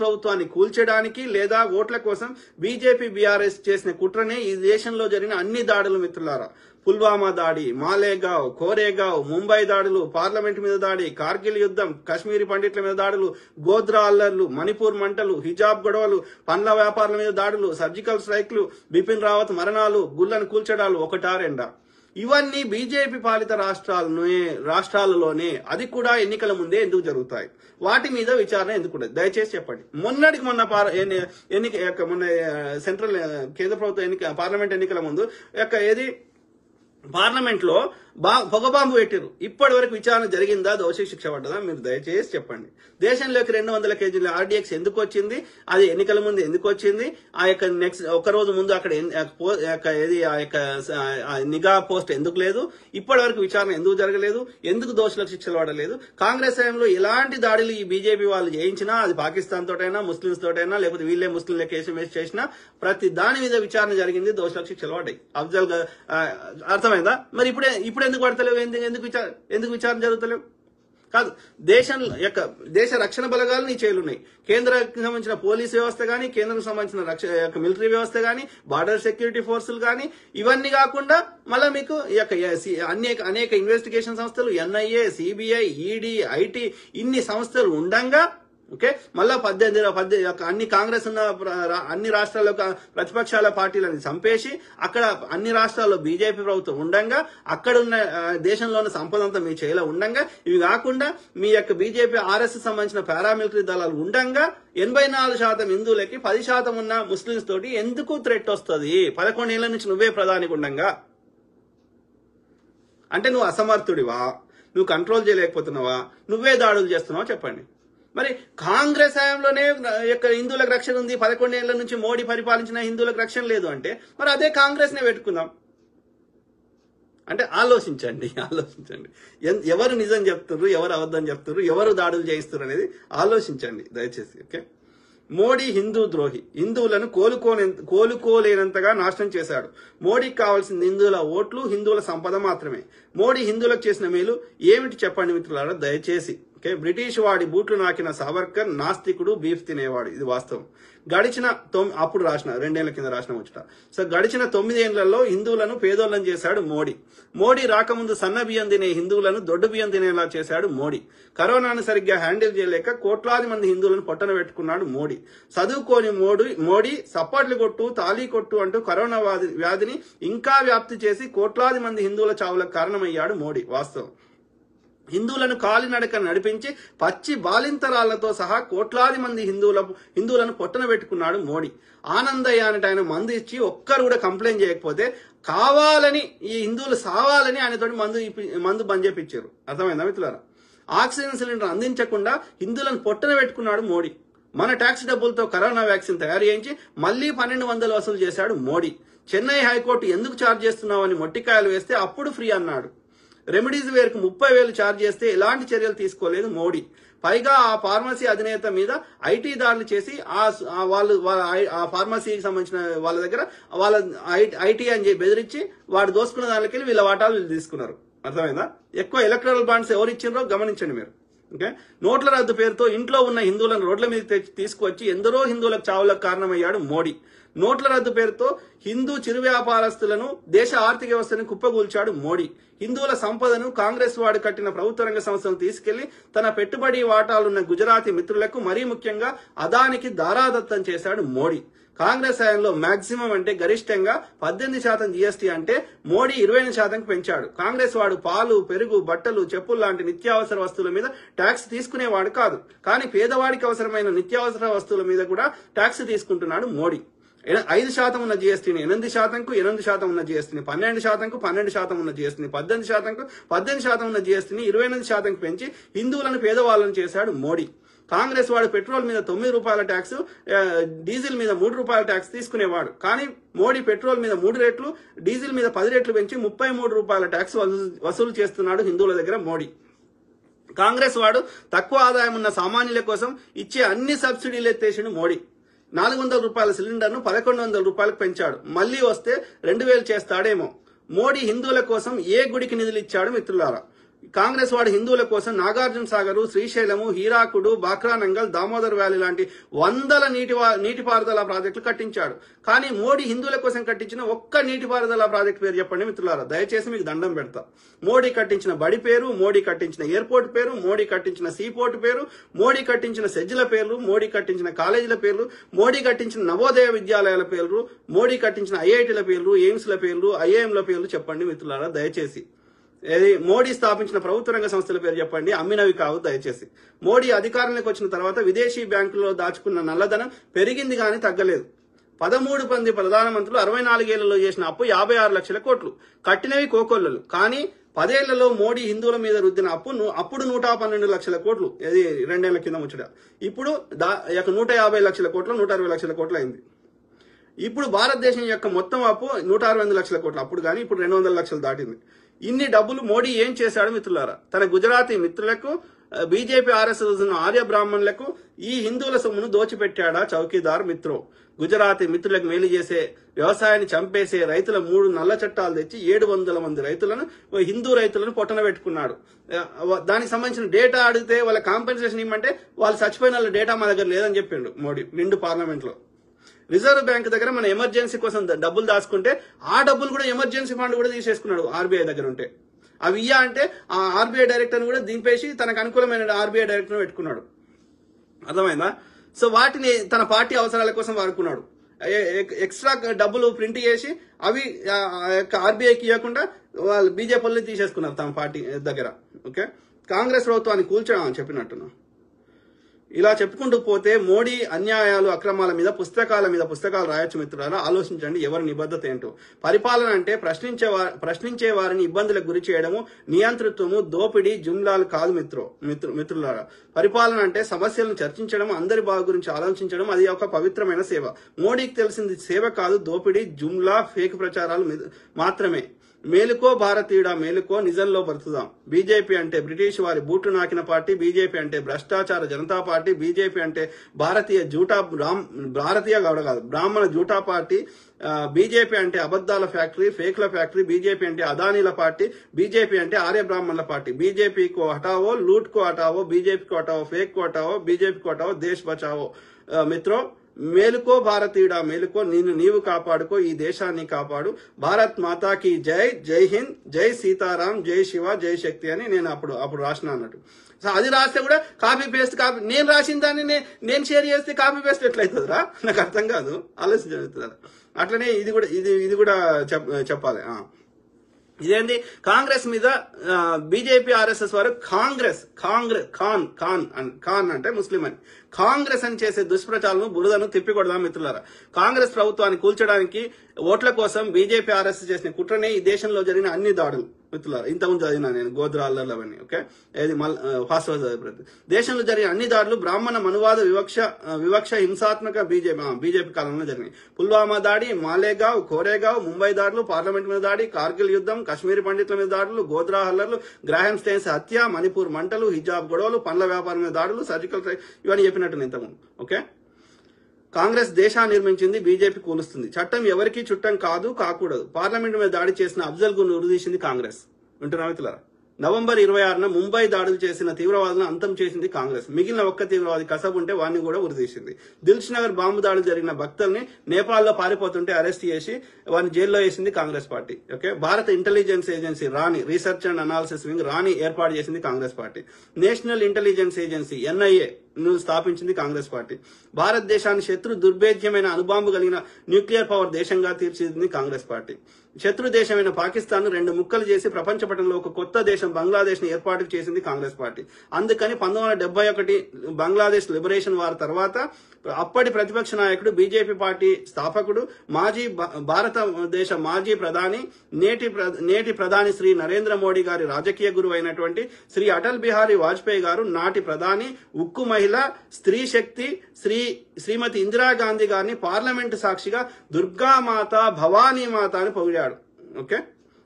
ప్రభుత్వాన్ని కూల్చడానికి లేదా ఓట్ల కోసం బీజేపీ బీఆర్ఎస్ చేసిన కుట్రనే ఈ దేశంలో జరిగిన అన్ని దాడులు మిత్రులారా. పుల్వామా దాడి, మాలేగావ్, కోరేగావ్, ముంబై దాడులు, పార్లమెంట్ మీద దాడి, కార్గిల్ యుద్ధం, కాశ్మీరీ పండిట్ల మీద దాడులు, గోద్రా అల్లర్లు, మణిపూర్ మంటలు, హిజాబ్ గొడవలు, పండ్ల వ్యాపారుల మీద దాడులు, సర్జికల్ స్ట్రైక్లు, బిపిన్ రావత్ మరణాలు, గుళ్లను కూల్చడాలు ఒకటా రెండా? ఇవన్నీ బీజేపీ పాలిత రాష్ట్రాలలోనే, అది కూడా ఎన్నికల ముందే ఎందుకు జరుగుతాయి? వాటి మీద విచారణ ఎందుకుంటది? దయచేసి చెప్పండి. మొన్న సెంట్రల్ కేంద్ర ప్రభుత్వ పార్లమెంట్ ఎన్నికల ముందు పార్లమెంట్ లో పొగబాంబు పెట్టారు. ఇప్పటి వరకు విచారణ జరిగిందా? దోషి శిక్ష పడ్డదా? మీరు దయచేసి చెప్పండి. దేశంలోకి 200 కేజీల ఆర్డీఎక్స్ ఎందుకు వచ్చింది? అది ఎన్నికల ముందు ఎందుకు వచ్చింది? ఆ యొక్క నెక్స్ట్ ఒక రోజు ముందు అక్కడ నిఘా పోస్ట్ ఎందుకు లేదు? ఇప్పటి వరకు విచారణ ఎందుకు జరగలేదు? ఎందుకు దోషులకు శిక్షలు పడలేదు? కాంగ్రెస్ హయాంలో ఎలాంటి దాడులు ఈ బీజేపీ వాళ్ళు చేయించినా, అది పాకిస్తాన్ తోటైనా, ముస్లింస్ తోటైనా, లేకపోతే వీళ్ళే ముస్లింల కేసు వేసి చేసినా ప్రతి దాని మీద విచారణ జరిగింది, దోషులకు శిక్షలు పడ్డాయి. అఫ్జల్ అర్థమైందా? మరి ఇప్పుడు ఎందుకు పడతలేవు? ఎందుకు విచారణ జరుగుతలేవు? కాదు, దేశ రక్షణ బలగాలు నీ చేలున్నాయి. కేంద్రానికి సంబంధించిన పోలీస్ వ్యవస్థ గానీ, కేంద్రానికి సంబంధించిన మిలిటరీ వ్యవస్థ గానీ, బార్డర్ సెక్యూరిటీ ఫోర్సులు గానీ, ఇవన్నీ కాకుండా మళ్ళా మీకు అనేక ఇన్వెస్టిగేషన్ సంస్థలు, ఎన్ఐఏ, సిబిఐ, ఈడీ, ఐటీ, ఇన్ని సంస్థలు ఉండంగా, ఓకే, మళ్ళా 18 అన్ని కాంగ్రెస్ ఉన్న అన్ని రాష్ట్రాల్లో ప్రతిపక్షాల పార్టీలను చంపేసి అక్కడ అన్ని రాష్ట్రాల్లో బీజేపీ ప్రభుత్వం ఉండంగా, అక్కడ ఉన్న దేశంలో ఉన్న సంపద అంతా మీ చేతిలో ఉండంగా, ఇవి కాకుండా మీ యొక్క బీజేపీ ఆర్ఎస్ఎస్ సంబంధించిన పారామిలిటరీ దళాలు ఉండంగా 84% హిందువులకి 10% ఉన్న ముస్లింస్ తోటి ఎందుకు థ్రెట్ వస్తుంది? 11 ఏళ్ల నుంచి నువ్వే ప్రధానికి ఉండంగా. అంటే నువ్వు అసమర్థుడివా? నువ్వు కంట్రోల్ చేయలేకపోతున్నావా? నువ్వే దాడులు చేస్తున్నావా? చెప్పండి. మరి కాంగ్రెస్ హయాంలోనే హిందువులకు రక్షణ ఉంది, 11 ఏళ్ల నుంచి మోడీ పరిపాలించిన హిందువులకు రక్షణ లేదు అంటే మరి అదే కాంగ్రెస్ నే పెట్టుకుందాం. అంటే ఆలోచించండి. ఎవరు నిజం చెప్తున్నారు, ఎవరు అబద్ధం చెప్తున్నారు, ఎవరు దాడులు చేయిస్తున్నారు అనేది ఆలోచించండి దయచేసి. ఓకే, మోడీ హిందూ ద్రోహి, హిందువులను కోలుకోలేనంతగా నాశనం చేశాడు. మోడీకి కావాల్సిన హిందువుల ఓట్లు, హిందువుల సంపద మాత్రమే. మోడీ హిందువులకు చేసిన మేలు ఏమిటి చెప్పండి మిత్రులారా దయచేసి. బ్రిటిష్ వాడి బూట్లు నాకిన సావర్కర్ నాస్తికుడు, బీఫ్ తినేవాడు. ఇది వాస్తవం. అప్పుడు రాసిన 2 ఏళ్ల కింద రాసిన ముచ్చట. సో గడిచిన 9 ఏళ్లలో హిందువులను పేదోళ్ళని చేశాడు మోడీ రాకముందు సన్న బియ్యం తినే హిందువులను దొడ్డు బియ్యం తినేలా చేశాడు మోడీ. కరోనాను సరిగ్గా హ్యాండిల్ చేయలేక కోట్లాది మంది హిందువులను పొట్టన పెట్టుకున్నాడు మోడీ. చదువుకోని మోడీ సప్పట్లు కొట్టు, తాళీ కొట్టు అంటూ కరోనా వ్యాధిని ఇంకా వ్యాప్తి చేసి కోట్లాది మంది హిందువుల చావులకు కారణమయ్యాడు మోడీ. వాస్తవం. హిందువులను కాలినడక నడిపించి పచ్చి బాలింతరాలతో సహా కోట్లాది మంది హిందువులను పొట్టన పెట్టుకున్నాడు మోడీ. ఆనందయ్య అనేట ఆయన మందు ఇచ్చి ఒక్కరు కూడా కంప్లైంట్ చేయకపోతే కావాలని ఈ హిందువులు సావాలని ఆయనతోటి మందు బంద్ చేపించారు. అర్థమైందా మిత్రులారా? ఆక్సిజన్ సిలిండర్ అందించకుండా హిందువులను పొట్టన పెట్టుకున్నాడు మోడీ. మన ట్యాక్స్ డబ్బులతో కరోనా వ్యాక్సిన్ తయారు చేయించి మళ్లీ 1200 వసూలు చేశాడు మోడీ. చెన్నై హైకోర్టు ఎందుకు ఛార్జ్ చేస్తున్నావని మొట్టికాయలు వేస్తే అప్పుడు ఫ్రీ అన్నాడు. రెమెడీస్ వేర్కు 30,000 ఛార్జ్ చేస్తే ఎలాంటి చర్యలు తీసుకోలేదు మోడీ. పైగా ఆ ఫార్మసీ అధినేత మీద ఐటీ దాడులు చేసి ఆ ఫార్మసీకి సంబంధించిన వాళ్ళ దగ్గర వాళ్ళ ఐటీ అని బెదిరించి వాడు దోసుకున్న దానికెళ్ళి వీళ్ళ వాటాలు వీళ్ళు తీసుకున్నారు. అర్థమైందా? ఎక్కువ ఎలక్ట్రల్ బాండ్స్ ఎవరు ఇచ్చిండ్రో గమనించండి మీరు. ఓకే, నోట్ల రద్దు పేరుతో ఇంట్లో ఉన్న హిందువులను రోడ్ల మీద తీసుకువచ్చి ఎందరో హిందువులకు చావులకు కారణమయ్యాడు మోడీ. నోట్ల రద్దు పేరుతో హిందూ చిరు వ్యాపారస్తులను, దేశ ఆర్థిక వ్యవస్థను కుప్పగూల్చాడు మోడీ. హిందువుల సంపదను కాంగ్రెస్ వాడు కట్టిన ప్రభుత్వ రంగ సంస్థలను తీసుకెళ్లి తన పెట్టుబడి వాటాలున్న గుజరాతీ మిత్రులకు, మరీ ముఖ్యంగా అదానికి దారాదత్తం చేశాడు మోడీ. కాంగ్రెస్ హయాంలో మాక్సిమం అంటే గరిష్టంగా 18% జీఎస్టీ అంటే మోడీ 28% పెంచాడు. కాంగ్రెస్ వాడు పాలు, పెరుగు, బట్టలు, చెప్పులు లాంటి నిత్యావసర వస్తువుల మీద ట్యాక్స్ తీసుకునేవాడు కాదు. కానీ పేదవాడికి అవసరమైన నిత్యావసర వస్తువుల మీద కూడా ట్యాక్స్ తీసుకుంటున్నాడు మోడీ. 5% ఉన్న జీఎస్టీని 8%కు, 8% ఉన్న జీఎస్టీని 12%కు, 12% ఉన్న జీఎస్టీని 18%కు, 18% ఉన్న జీఎస్టీని 28%కు పెంచి హిందువులను పేదవాళ్ళను చేశాడు మోడీ. కాంగ్రెస్ వాడు పెట్రోల్ మీద 9 రూపాయల ట్యాక్స్, డీజిల్ మీద 3 రూపాయల ట్యాక్స్ తీసుకునేవాడు. కానీ మోడీ పెట్రోల్ మీద 3 రెట్లు, డీజిల్ మీద 10 రెట్లు పెంచి 33 రూపాయల ట్యాక్స్ వసూలు చేస్తున్నాడు హిందువుల దగ్గర మోడీ. కాంగ్రెస్ వాడు తక్కువ ఆదాయం ఉన్న సామాన్యుల కోసం ఇచ్చే అన్ని సబ్సిడీలు ఎత్తేసిండు మోడీ. 400 రూపాయల సిలిండర్ను 1100 రూపాయలకు పెంచాడు. మళ్లీ వస్తే 2000 చేస్తాడేమో. మోడీ హిందువుల కోసం ఏ గుడికి నిధులు ఇచ్చాడు మిత్రులారా? కాంగ్రెస్ వాడు హిందువుల కోసం నాగార్జున సాగరు, శ్రీశైలము, హీరాకుడు, బాక్రానంగల్, దామోదర్ వ్యాలీ లాంటి వందల నీటిపారుదల ప్రాజెక్టులు కట్టించాడు. కానీ మోడీ హిందువుల కోసం కట్టించిన ఒక్క నీటిపారుదల ప్రాజెక్టు పేరు చెప్పండి మిత్రులారా, దయచేసి మీకు దండం పెడతా. మోడీ కట్టించిన బడి పేరు, మోడీ కట్టించిన ఎయిర్పోర్ట్ పేరు, మోడీ కట్టించిన సీపోర్ట్ పేరు, మోడీ కట్టించిన సెజ్ల పేర్లు, మోడీ కట్టించిన కాలేజీల పేర్లు, మోడీ కట్టించిన నవోదయ విద్యాలయాల పేర్లు, మోడీ కట్టించిన ఐఐటీల పేర్లు, ఎయిమ్స్ల పేర్లు, ఐఐఎంల పేర్లు చెప్పండి మిత్రులారా దయచేసి. మోడీ స్థాపించిన ప్రభుత్వ రంగ సంస్థల పేరు చెప్పండి, అమ్మినవి కావు దయచేసి. మోడీ అధికారంలోకి వచ్చిన తర్వాత విదేశీ బ్యాంకుల్లో దాచుకున్న నల్లధనం పెరిగింది కానీ తగ్గలేదు. 13 మంది ప్రధానమంత్రులు 64 ఏళ్లలో చేసిన అప్పు 56 లక్షల కోట్లు, కట్టినవి కోకొల్లలు. కానీ 10 ఏళ్లలో మోడీ హిందువుల మీద రుద్దిన అప్పుడు 112 లక్షల కోట్లు, ఇది 2 ఏళ్ల కింద ముచ్చట. ఇప్పుడు 150 లక్షల కోట్లు, 160 లక్షల కోట్లు అయింది. ఇప్పుడు భారతదేశం యొక్క మొత్తం అప్పు 162 లక్షల కోట్లు అప్పుడు, కానీ ఇప్పుడు 200 లక్షలు దాటింది. ఇన్ని డబ్బులు మోడీ ఏం చేశాడు మిత్రులారా? తన గుజరాతీ మిత్రులకు, బీజేపీ ఆర్ఎస్ఎస్ ఆర్య బ్రాహ్మణులకు ఈ హిందువుల సొమ్మును దోచిపెట్టాడా చౌకీదార్ మిత్రో? గుజరాతీ మిత్రులకు మేలు చేసే, వ్యవసాయాన్ని చంపేసే రైతుల 3 నల్ల చట్టాలు తెచ్చి 700 మంది రైతులను, హిందూ రైతులను పొట్టన పెట్టుకున్నాడు. దానికి సంబంధించిన డేటా అడిగితే వాళ్ళ కాంపెన్సేషన్ ఇవ్వమంటే వాళ్ళు చచ్చిపోయిన వాళ్ళ డేటా మా దగ్గర లేదని చెప్పిండు మోడీ నిండు పార్లమెంట్ లో. రిజర్వ్ బ్యాంక్ దగ్గర మన ఎమర్జెన్సీ కోసం డబ్బులు దాచుకుంటే ఆ డబ్బులు కూడా ఎమర్జెన్సీ ఫండ్ కూడా తీసేసుకున్నాడు ఆర్బీఐ దగ్గర ఉంటే. అవి ఇయ్యా అంటే ఆ ఆర్బీఐ డైరెక్టర్ కూడా దింపేసి తనకు అనుకూలమైన ఆర్బీఐ డైరెక్టర్ పెట్టుకున్నాడు. అర్థమైందా? సో వాటిని తన పార్టీ అవసరాల కోసం వాడుకున్నాడు. ఎక్స్ట్రా డబ్బులు ప్రింట్ చేసి అవి ఆర్బీఐకి ఇవ్వకుండా వాళ్ళు బీజేపీలు తీసేసుకున్నారు తమ పార్టీ దగ్గర. ఓకే, కాంగ్రెస్ ప్రభుత్వాన్ని కూల్చడం అని చెప్పినట్టున్నా. ఇలా చెప్పుకుంటూ పోతే మోడీ అన్యాయాలు, అక్రమాల మీద పుస్తకాలు రాయొచ్చు మిత్రులారా. ఆలోచించండి ఎవరి నిబద్ధత ఏంటో. పరిపాలన అంటే ప్రశ్నించే వారిని ఇబ్బందులకు గురి చేయడము, నియంతృత్వము, దోపిడీ, జుమ్లాలు కాదు మిత్రులారా. పరిపాలన అంటే సమస్యలను చర్చించడం, అందరి బాగు గురించి ఆలోచించడం. అది ఒక పవిత్రమైన సేవ. మోడీకి తెలిసింది సేవ కాదు, దోపిడీ, జుమ్లా, ఫేక్ ప్రచారాలు మాత్రమే. మేలుకో భారతీయుడా మేలుకో, నిజంలో బ్రతుకుదాం. బీజేపీ అంటే బ్రిటిష్ వారి బూట్లు నాకిన పార్టీ, బీజేపీ అంటే భ్రష్టాచార జనతా పార్టీ, బీజేపీ అంటే బ్రాహ్మణ జూటా పార్టీ, బీజేపీ అంటే అబద్దాల ఫ్యాక్టరీ, ఫేక్ల ఫ్యాక్టరీ, బీజేపీ అంటే అదానీల పార్టీ, బీజేపీ అంటే ఆర్య బ్రాహ్మణుల పార్టీ. బీజేపీ కో హటావో, లూట్ కో హటావో, బీజేపీ కో హటావో, ఫేక్ కో హటావో, బీజేపీ కో హటావో, దేశ్ బచావో. మిత్రో, మేలుకో భారతీయుడా మేలుకో, నీవు కాపాడుకో, ఈ దేశాన్ని కాపాడు. భారత్ మాతాకి జై, జై హింద్, జై సీతారాం, జై శివ, జై శక్తి అని నేను అప్పుడు రాసిన అన్నట్టు. సో అది రాస్తే కూడా కాపీ నేను రాసిన దాన్ని నేను షేర్ చేస్తే కాపీ పేస్ట్ ఎట్లయితుందిరా? నాకు అర్థం కాదు, ఆలోచించారు. అట్లనే ఇది కూడా చెప్పాలి. ఇదేంటి కాంగ్రెస్ మీద బీజేపీ ఆర్ఎస్ఎస్ వారు ఖాన్ అంటే ముస్లిం అని కాంగ్రెస్ అని చేసే దుష్ప్రచారాలను, బురదను తిప్పికొడదాం మిత్రులారా. కాంగ్రెస్ ప్రభుత్వాన్ని కూల్చడానికి ఓట్ల కోసం బీజేపీ ఆర్ఎస్ఎస్ చేసిన కుట్రనే ఈ దేశంలో జరిగిన అన్ని దాడులు మిత్రులారా. ఇంతకుముందు చదివినా నేను గోద్రాల్లో అవన్నీ. ఓకే, ఏది ఫాస్ట్ దేశంలో జరిగిన అన్ని దాడులు బ్రాహ్మణ మనువాద వివక్ష హింసాత్మక బీజేపీ కాలంలో జరిగినాయి. పుల్వామా దాడి, మాలేగావ్, కోరేగావ్, ముంబై దాడులు, పార్లమెంట్ మీద దాడి, కార్గిల్ యుద్ధం, కశ్మీరీ పండితుల మీద దాడులు, గోద్రా హల్లర్లు, గ్రాహం స్టెయిన్స్ హత్య, మణిపూర్ మంటలు, హిజాబ్ గొడవలు, పండ్ల వ్యాపారం మీద దాడులు, సర్జికల్ స్ట్రైక్, ఇవన్నీ చెప్పినట్టు ఇంతకుముందు. ఓకే, కాంగ్రెస్ దేశాన్ని నిర్మించింది, బీజేపీ కూలుస్తుంది. చట్టం ఎవరికీ చుట్టం కాదు, కాకూడదు. పార్లమెంట్ మీద దాడి చేసిన అఫ్జల్ గును ఉరిదీసింది కాంగ్రెస్. వింటున్నా మిత్రులారా? నవంబర్ 26న ముంబై దాడులు చేసిన తీవ్రవాదులను అంతం చేసింది కాంగ్రెస్. మిగిలిన ఒక్క తీవ్రవాది కసబ్ ఉంటే వాడిని కూడా ఉరితీసింది. దిల్ష్ నగర్ బాంబు దాడులు జరిగిన భక్తుల్ని నేపాల్లో పారిపోతుంటే అరెస్ట్ చేసి వారిని జైల్లో వేసింది కాంగ్రెస్ పార్టీ. ఓకే, భారత ఇంటెలిజెన్స్ ఏజెన్సీ రాని రీసెర్చ్ అండ్ అనాలిసిస్ వింగ్ రాని ఏర్పాటు చేసింది Congress party. National intelligence agency NIA ను స్థాపించింది కాంగ్రెస్ పార్టీ. భారతదేశాన్ని శత్రు దుర్భేద్యమైన అణుబాంబు కలిగిన న్యూక్లియర్ పవర్ దేశంగా తీర్చిదిద్దింది కాంగ్రెస్ పార్టీ. శత్రు దేశమైన పాకిస్తాన్ 2 ముక్కలు చేసి ప్రపంచ పటంలో ఒక కొత్త దేశం బంగ్లాదేశ్ ని ఏర్పాటు చేసింది కాంగ్రెస్ పార్టీ. అందుకని 1971 బంగ్లాదేశ్ లిబరేషన్ వార్ తర్వాత అప్పటి ప్రతిపక్ష నాయకుడు బీజేపీ పార్టీ స్థాపకుడు భారతదేశ మాజీ ప్రధాని నేటి ప్రధాని శ్రీ నరేంద్ర మోడీ గారి రాజకీయ గురువు అయినటువంటి శ్రీ అటల్ బిహారీ వాజ్పేయి గారు నాటి ప్రధాని, ఉక్కు మహిళ, స్త్రీ శక్తి శ్రీమతి ఇందిరాగాంధీ గారిని పార్లమెంటు సాక్షిగా దుర్గామాత, భవానీమాత అని పొగిడాడు. ఓకే,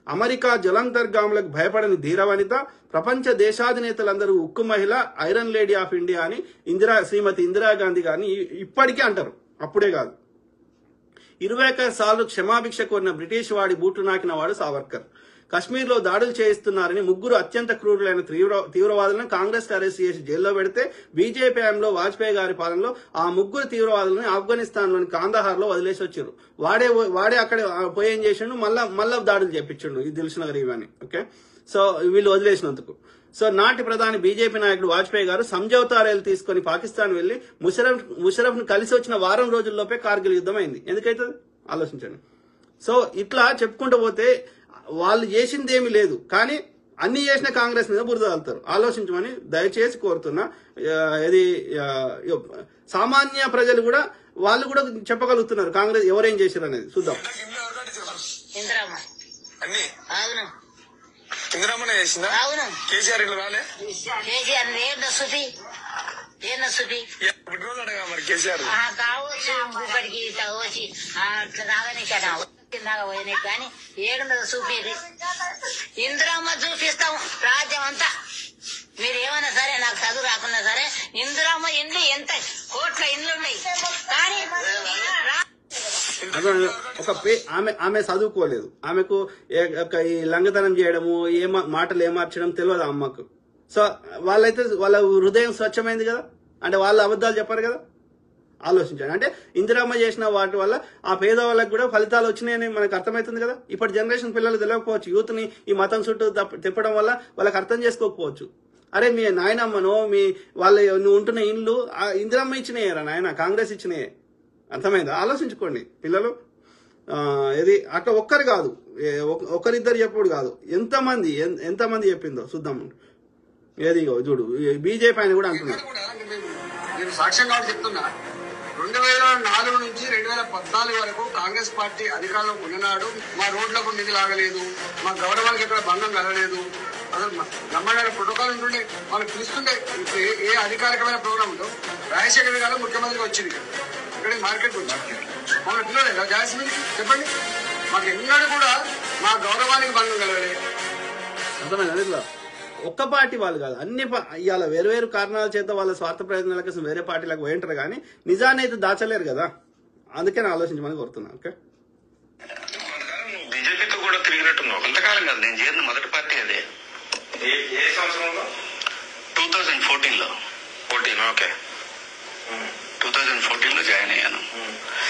అమెరికా జలంతర్గాములకు భయపడని ధీరవనిత, ప్రపంచ దేశాధినేతలందరూ ఉక్కు మహిళ, ఐరన్ లేడీ ఆఫ్ ఇండియా అని శ్రీమతి ఇందిరాగాంధీ గారిని ఇప్పటికీ అంటారు. అప్పుడే కాదు, 21 సార్లు క్షమాభిక్ష కోరిన బ్రిటిష్ వాడి బూటు నాకిన వాడు సావర్కర్. కశ్మీర్లో దాడులు చేయిస్తున్నారని 3 అత్యంత క్రూరులైన తీవ్రవాదులను కాంగ్రెస్ అరెస్ట్ చేసి జైల్లో పెడితే బీజేపీ హయాంలో వాజ్పేయి గారి పాలనలో ఆ 3 తీవ్రవాదులను ఆఫ్ఘనిస్తాన్ లోని కాందహార్ లో వదిలేసి వచ్చారు. వాడే అక్కడ పోయి ఏం చేసిండు, మళ్ళా దాడులు చేపించిండు ఈ దిల్ష్ నగర్ ఇవన్నీ. ఓకే, సో వీళ్ళు వదిలేసినందుకు. సో నాటి ప్రధాని బీజేపీ నాయకుడు వాజ్పేయి గారు సంజౌతా రైలు తీసుకుని పాకిస్తాన్ వెళ్లి ముషరఫ్ ను కలిసి వచ్చిన వారం రోజుల్లోపే కార్గిల్ యుద్ధం అయింది. ఎందుకైతుంది ఆలోచించండి. సో ఇట్లా చెప్పుకుంటూ పోతే వాళ్ళు చేసింది ఏమీ లేదు, కానీ అన్ని చేసిన కాంగ్రెస్ మీద బురద వెళ్తారు. ఆలోచించమని దయచేసి కోరుతున్నా. ఇది సామాన్య ప్రజలు కూడా వాళ్ళు కూడా చెప్పగలుగుతున్నారు కాంగ్రెస్ ఎవరేం చేశారు అనేది. చూద్దాం. ఇందిరామనే చేసిందా? కేసీఆర్ ఇల్లు రాలే? మరి కేసీఆర్ కావచ్చు ఇప్పటికి వచ్చి కానీ ఏడున్నది చూపేది. ఇందిరమ్మ చూపిస్తాం రాజ్యం అంతా. మీరు ఏమన్నా సరే, నాకు చదువు రాకున్నా సరే, ఇందిరమ్మ ఇండ్లు ఎంత కోట్ల ఇండ్లు ఉన్నాయి, కానీ ఆమె చదువుకోలేదు. ఆమెకు ఈ లంగతనం చేయడము, మాటలు ఏమార్చడం తెలియదు అమ్మకు. సో వాళ్ళైతే వాళ్ళ హృదయం స్వచ్ఛమైంది కదా, అంటే వాళ్ళు అబద్ధాలు చెప్పారు కదా. ఆలోచించండి. అంటే ఇందిరమ్మ చేసిన వాటి వల్ల ఆ పేదవాళ్ళకి కూడా ఫలితాలు వచ్చినాయని మనకు అర్థమవుతుంది కదా. ఇప్పటి జనరేషన్ పిల్లలు తెలియకపోవచ్చు. యూత్ ని ఈ మతం చుట్టూ తిప్పడం వల్ల వాళ్ళకి అర్థం చేసుకోకపోవచ్చు. అరే మీ నాయనమ్మనో నువ్వు ఉంటున్న ఇండ్లు ఇందిరమ్మ ఇచ్చినాయరా నాయన, కాంగ్రెస్ ఇచ్చినాయే. అర్థమైందా? ఆలోచించుకోండి పిల్లలు. ఇది అట్లా ఒక్కరు కాదు, ఒకరిద్దరు చెప్పుడు కాదు, ఎంతమంది చెప్పిందో చూద్దాం. ఏది చూడు, బీజేపీ ఆయన కూడా అంటున్నాడు. నేను సాక్ష్యం కాబట్టి చెప్తున్నా, 2004 నుంచి 2014 వరకు కాంగ్రెస్ పార్టీ అధికారంలో ఉన్ననాడు మా రోడ్లకు నిధి లాగలేదు, మా గౌరవానికి ఎక్కడ భంగం కలగలేదు. అసలు బ్రహ్మాండ ప్రోటోకాల్ ఉంటుండే, మనకు పిలుస్తుండే. ఏ అధికారికమైన ప్రోగ్రామ్ ఉందో రాజశేఖర్ గారు ముఖ్యమంత్రిగా వచ్చింది ఇక్కడికి మార్కెట్కి వచ్చి మన పిల్లలేదా జాస్మిన్ చెప్పండి. మాకు ఎన్నడూ కూడా మా గౌరవానికి భంగం కలగలేదు. అర్థమైంది? ఇట్లా ఒక్క పార్టీ వాళ్ళు కాదు, అన్ని ఇవాళ వేరు కారణాల చేత వాళ్ళ స్వార్థ ప్రయోజనాల కోసం వేరే పార్టీలకు పోయింటారు, కానీ నిజాన్ని అయితే దాచలేరు కదా. అందుకే నేను ఆలోచించమని కోరుతున్నా. ఓకే, బీజేపీతో కూడా తిరిగినట్టున్నావు కొంతకాలం కాదు. నేను చేరిన మొదటి పార్టీ అదే. ఏ సంవత్సరంలో? 2014లో. ఓకే, 2014లో జాయిన్ అయ్యాను.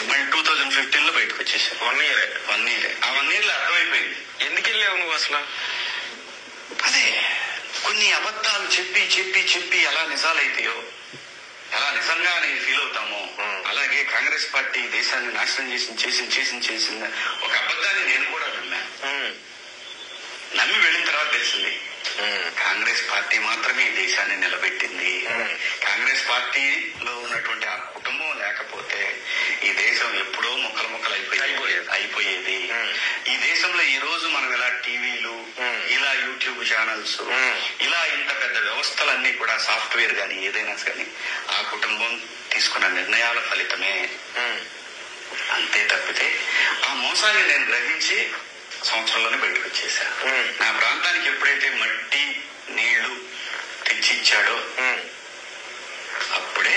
మళ్ళీ 2015లో బయటకు వచ్చేసాను. 1 year. ఆ 1 year లో అర్థమైపోయింది ఎందుకు వెళ్ళావు నువ్వు అసలు. అదే కొన్ని అబద్ధాలు చెప్పి ఎలా నిజాలైతాయో, ఎలా నిజంగా నేను ఫీల్ అవుతామో, అలాగే కాంగ్రెస్ పార్టీ దేశాన్ని నాశనం చేసిన ఒక అబద్ధాన్ని నేను కూడా నమ్మి వెళ్ళిన తర్వాత తెలిసింది కాంగ్రెస్ పార్టీ మాత్రమే ఈ దేశాన్ని నిలబెట్టింది. కాంగ్రెస్ పార్టీలో ఉన్నటువంటి ఆ కుటుంబం లేకపోతే ఈ దేశం ఎప్పుడో ముక్కలు అయిపోయేది. ఈ దేశంలో ఈ రోజు మనం ఇలా టీవీలు, ఇలా యూట్యూబ్ ఛానల్స్, ఇలా ఇంత పెద్ద వ్యవస్థలన్నీ కూడా సాఫ్ట్వేర్ గానీ ఏదైనా కానీ ఆ కుటుంబం తీసుకున్న నిర్ణయాల ఫలితమే. అంతే తప్పితే ఆ మోసాన్ని నేను గ్రహించి సంవత్సరంలోనే బయటకు వచ్చేసా. నా ప్రాంతానికి ఎప్పుడైతే మట్టి నీళ్లు తెచ్చిచ్చాడో అప్పుడే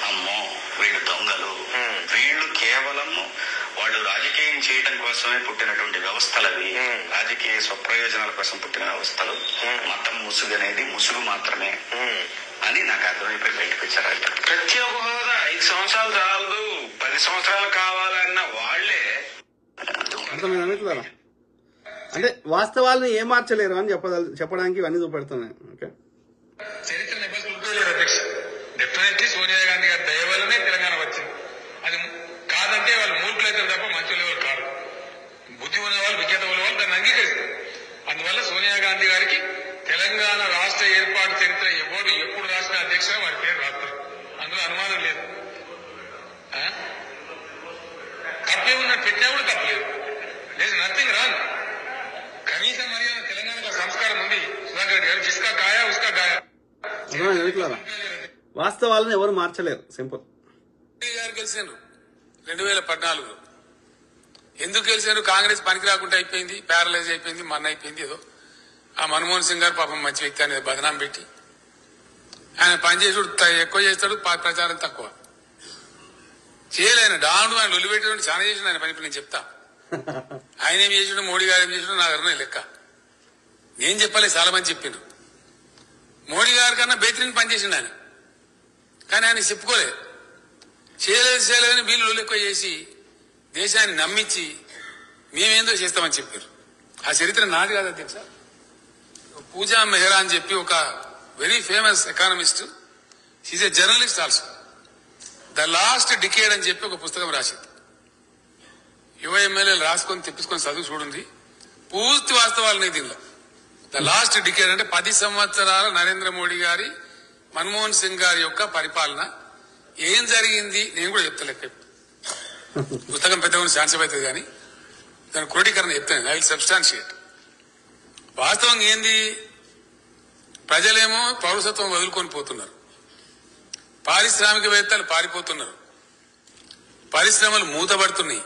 అమ్మో వీళ్ళు దొంగలు, వీళ్ళు కేవలం వాళ్ళ వాళ్ళు రాజకీయం చేయడం కోసమే పుట్టినటువంటి వ్యవస్థలు అవి, రాజకీయ స్వప్రయోజనాల కోసం పుట్టిన వ్యవస్థలు. మతం ముసుగు అనేది ముసుగు మాత్రమే అని నాకు అర్థమైపోయి బయటకు వచ్చారంట. ప్రత్యేక హోదా 5 సంవత్సరాలు చాలదు, 10 సంవత్సరాలు కావాలన్న వాళ్లే. అర్థమైందా? అంటే వాస్తవాలను ఏం మార్చలేరు అని చెప్పడానికి ఇవన్నీ చూపెడుతున్నాయి. ఓకే, చరిత్ర నిబంధనలు అధ్యక్ష డెఫినెట్లీ సోనియా గాంధీ గారి దయ వల్లనే తెలంగాణ వచ్చింది. అది కాదంటే వాళ్ళు మూర్ఖులైతే తప్ప మంచి లెవెల్ కాదు. బుద్ధి ఉన్న వాళ్ళు, విజ్ఞత ఉన్న వాళ్ళు దాన్ని అంగీకరిస్తారు. అందువల్ల సోనియా గాంధీ గారికి తెలంగాణ రాష్ట్ర ఏర్పాటు చరిత్ర ఎవరు ఎప్పుడు రాసిన అధ్యక్షుగా వారి పేరు రాస్తారు. అందులో అనుమానం లేదు. తప్పే ఉన్నట్టు పెట్టినా కూడా తప్పలేదు. లేదు, నథింగ్ రాంగ్. కనీసం మర్యాద తెలంగాణకు సంస్కారం ఉంది. సుధాకర్ రెడ్డి గారు జిస్కా కాయా ఉస్కా గాయా. వాస్తవాలను ఎవరు మార్చలేరు. సింపుల్. గారు గెలిచారు 2014లో. ఎందుకు గెలిచారు? కాంగ్రెస్ పనికి రాకుండా అయిపోయింది, ప్యారలైజ్ అయిపోయింది, మన్న అయిపోయింది. ఏదో ఆ మన్మోహన్ సింగ్ గారు పాపం మంచి వ్యక్తి అనేది బదనాం పెట్టి ఆయన పనిచేసుడు ఎక్కువ చేస్తాడు, ప్రచారం తక్కువ చేయలేను. డాను ఆయన ఒలిపెట్టినట్టు చాలా చేసిన ఆయన పని. నేను చెప్తా ఆయన ఏం చేసాడు, మోడీ గారు ఏం చేసాడు, నాకు అర్థం లెక్క. నేను చెప్పలేదు, చాలా మంది చెప్పిండ్రు. మోడీ గారి కన్నా బెహతరీన్ పనిచేసిండు ఆయన, కానీ ఆయన చెప్పుకోలేదు. చేయలేదని వీళ్ళు ఎక్కువ చేసి దేశాన్ని నమ్మించి మేమేందో చేస్తామని చెప్పారు. ఆ చరిత్ర నాది కాదు అధ్యక్ష. పూజా మెహ్రా అని చెప్పి ఒక very famous economist, she's a journalist also, the last decade అని చెప్పి ఒక పుస్తకం రాసింది. యువ ఎమ్మెల్యేలు రాసుకొని తెప్పించుకొని చదువు చూడండి. పూర్తి వాస్తవాలని దీనిలో. ద లాస్ట్ డికేడ్ అంటే 10 సంవత్సరాల నరేంద్ర మోడీ గారి, మన్మోహన్ సింగ్ గారి యొక్క పరిపాలన ఏం జరిగింది నేను కూడా చెప్తలేక. పుస్తకం పెద్దగా ఛాన్స్ అవుతుంది కానీ దాని క్రోడీకరణ చెప్తాను. I will substantiate. వాస్తవంగా ఏంది, ప్రజలేమో పౌరసత్వం వదులుకొని పోతున్నారు, పారిశ్రామికవేత్తలు పారిపోతున్నారు, పరిశ్రమలు మూతబడుతున్నాయి,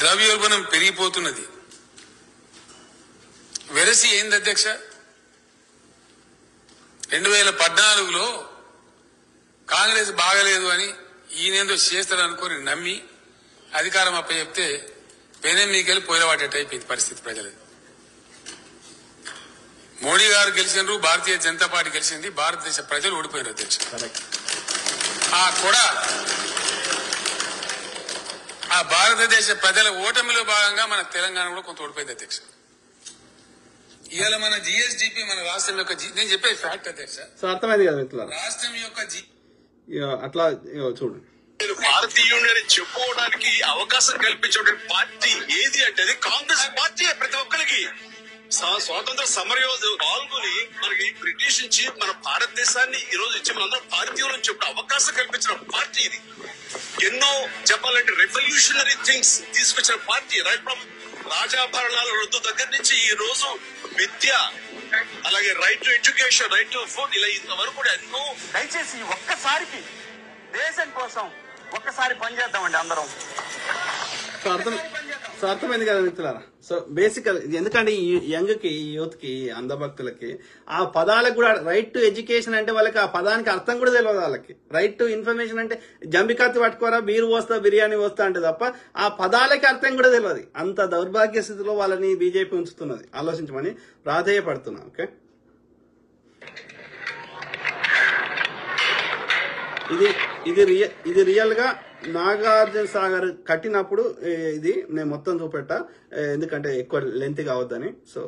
ద్రవ్యోల్బణం పెరిగిపోతున్నది. వెరసి ఏంది అధ్యక్ష, 2014లో కాంగ్రెస్ బాగలేదు అని ఈయనేందో చేస్తాడు అనుకుని నమ్మి అధికారం అప్పచెప్తే పెనే మీకెళ్ళి పోయినవాటట్టు అయిపోయింది పరిస్థితి ప్రజలది. మోడీ గారు గెలిచినారు, భారతీయ జనతా పార్టీ గెలిచింది, భారతదేశ ప్రజలు ఓడిపోయినారు అధ్యక్ష. ఆ భారతదేశ ప్రజల ఓటమిలో భాగంగా మన తెలంగాణ కూడా కొంత ఓడిపోయింది అధ్యక్ష. ఇవాళ మన జిఎస్డిపి మన రాష్ట్రం యొక్క నేను చెప్పే ఫ్యాక్ట్ అధ్యక్ష. అర్థమైంది కదా రాష్ట్రం యొక్క అట్లా చూడండి. భారతీయుని అని చెప్పుకోవడానికి అవకాశం కల్పించే పార్టీ ఏది అంటే అది కాంగ్రెస్ పార్టీ. ప్రతి ఒక్కరికి స్వాతంత్ర సమరయోధు పాల్గొని మనకి బ్రిటిష్ నుంచి మన భారతదేశాన్ని ఈ రోజు ఇచ్చి మనందరం భారతీయులను చెప్పిన అవకాశం కల్పించిన పార్టీ ఇది. ఎన్నో చెప్పాలంటే రెవల్యూషనరీ థింగ్స్ తీసుకొచ్చిన పార్టీ. రైట్ ఫ్రమ్ రాజాభరణాల రద్దు దగ్గర నుంచి ఈ రోజు విద్య, అలాగే right to education, right to food, ఇలా ఇంతవరకు కూడా ఎన్నో. దయచేసి ఒక్కసారికి దేశం కోసం ఒక్కసారి పనిచేద్దామండి అందరం. అర్థమైంది కదా మిత్రులారా. సో బేసికల్ ఎందుకంటే ఈ యంగ్ కి, ఈ యూత్ కి, అంధభక్తులకి ఆ పదాలకు కూడా రైట్ టు ఎడ్యుకేషన్ అంటే వాళ్ళకి ఆ పదానికి అర్థం కూడా తెలియదు. వాళ్ళకి రైట్ టు ఇన్ఫర్మేషన్ అంటే జంబికత్తి పట్టుకోరా, బీరు పోస్తా, బిర్యానీ పోస్తా అంటే తప్ప ఆ పదాలకి అర్థం కూడా తెలియదు. అంత దౌర్భాగ్య స్థితిలో వాళ్ళని బీజేపీ ఉంచుతున్నది. ఆలోచించమని ప్రాధేయపడుతున్నా. ఓకే, ఇది రియల్ గా నాగార్జున సాగర్ కట్టినప్పుడు ఇది నేను మొత్తం చూపెట్టా, ఎందుకంటే ఎక్కువ లెంత్ కావద్దని. సో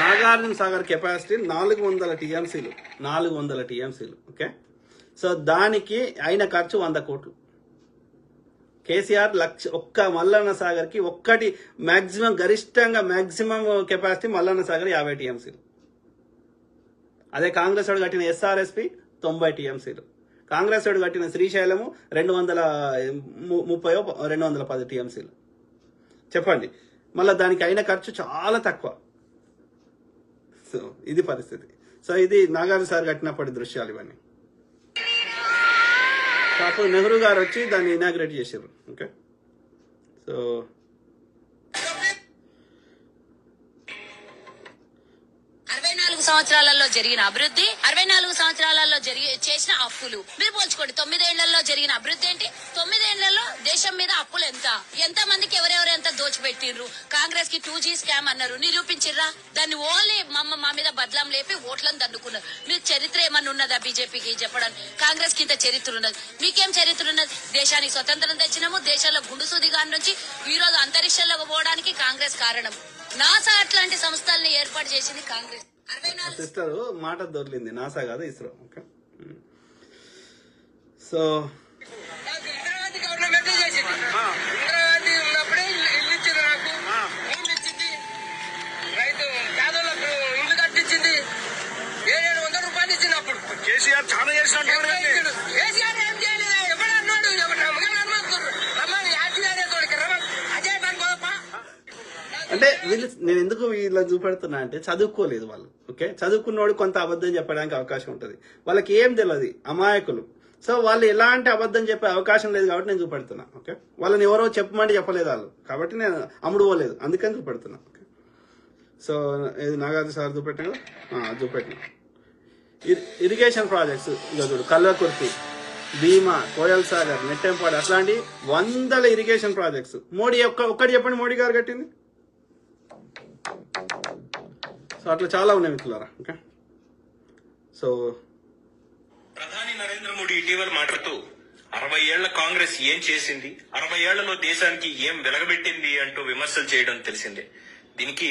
నాగార్జున సాగర్ కెపాసిటీ 400 టీఎంసీలు. ఓకే, సో దానికి అయిన ఖర్చు 100 కోట్లు. కేసీఆర్ ఒక్క మల్లన్న సాగర్ కి ఒక్కటి మాక్సిమం గరిష్టంగా మాక్సిమం కెపాసిటీ మల్లన్న సాగర్ 50 టీఎంసీలు. అదే కాంగ్రెస్ వాడు కట్టిన ఎస్ఆర్ఎస్పి 90 టీఎంసీలు. కాంగ్రెస్ వాడు కట్టిన శ్రీశైలము 210 టీఎంసీలు. చెప్పండి, మళ్ళీ దానికి అయిన ఖర్చు చాలా తక్కువ. సో ఇది పరిస్థితి. సో ఇది నాగార్జున సార్ కట్టినప్పటి దృశ్యాలు ఇవన్నీ. అప్పుడు నెహ్రూ గారు వచ్చి దాన్ని ఇనాగ్రేట్ చేశారు. ఓకే, సో సంవత్సరాలలో జరిగిన అభివృద్ధి, 64 సంవత్సరాలలో చేసిన అప్పులు మీరు పోల్చుకోండి. 9 ఏళ్లలో జరిగిన అభివృద్ధి ఏంటి, 9 ఏళ్లలో దేశం మీద అప్పులు ఎంత మందికి ఎవరెవరు ఎంత దోచిపెట్టిండ్రు. కాంగ్రెస్ కి 2G స్కామ్ అన్నారు, నిరూపించిర్రా? దాన్ని ఓన్లీ మా మీద బదలాం లేపి ఓట్లను దండుకున్నారు. మీరు చరిత్ర ఏమన్నా ఉన్నదా బీజేపీకి చెప్పడానికి? కాంగ్రెస్ కి ఇంత చరిత్ర ఉన్నది, మీకేం చరిత్ర ఉన్నది? దేశానికి స్వతంత్రం తెచ్చినాము, దేశంలో గుండు సూదిగాని నుంచి ఈ రోజు అంతరిక్షంలోకి పోవడానికి కాంగ్రెస్ కారణం. నాసా అట్లాంటి సంస్థల్ని ఏర్పాటు చేసింది కాంగ్రెస్. సిస్టర్ మాట దొరికింది, నాసా కాదు ISRO. Okay, so Indira Gandhi government చేసింది. ఇందిరాగాంధీ ఉన్నప్పుడే ఇల్లు ఇచ్చింది, నాకు ఇల్లు ఇచ్చింది, రైతు పేదలకు ఇల్లు కట్టించింది, 700 రూపాయలు ఇచ్చింది. అప్పుడు కేసీఆర్ చాలా చేసినట్టు కేసీఆర్ ఏం చేయలేదు, ఎవరు అన్నాడు, ఎవరు రమ్మని యాక్సిడెంట్ తోడికి రమ్మని అజయ్ దాని గొప్ప. అంటే నేను ఎందుకు వీళ్ళని చూపెడుతున్నా అంటే చదువుకోలేదు వాళ్ళు. ఓకే, చదువుకున్నవాడు కొంత అబద్ధం చెప్పడానికి అవకాశం ఉంటుంది, వాళ్ళకి ఏం తెలియదు, అమాయకులు. సో వాళ్ళు ఎలాంటి అబద్ధం చెప్పే అవకాశం లేదు కాబట్టి నేను చూపెడుతున్నా. ఓకే, వాళ్ళని ఎవరో చెప్పమంటే చెప్పలేదు వాళ్ళు, కాబట్టి నేను అమ్ముడు పోలేదు, అందుకని చూపెడుతున్నా. ఓకే, సో ఇది నాగార్జున సార్ చూపెట్టాను కదా, చూపెట్టిన ఇరిగేషన్ ప్రాజెక్ట్స్ ఇక చూడు, కల్వకుర్తి, భీమా, కోయల్ సాగర్, నెట్టెంపాడు, అట్లాంటి 100 ఇరిగేషన్ ప్రాజెక్ట్స్ మోడీ ఒక్కటి చెప్పండి మోడీ గారు కట్టింది. సో అట్లా చాలా ఉన్నాయి మిత్రులారా. ఓకే, సో ప్రధాని నరేంద్ర మోడీ ఇటీవల మాట్లాడుతూ 60 ఏళ్ల కాంగ్రెస్ ఏం చేసింది, 60 ఏళ్లలో దేశానికి ఏం వెలగబెట్టింది అంటూ విమర్శలు చేయడం తెలిసిందే. దీనికి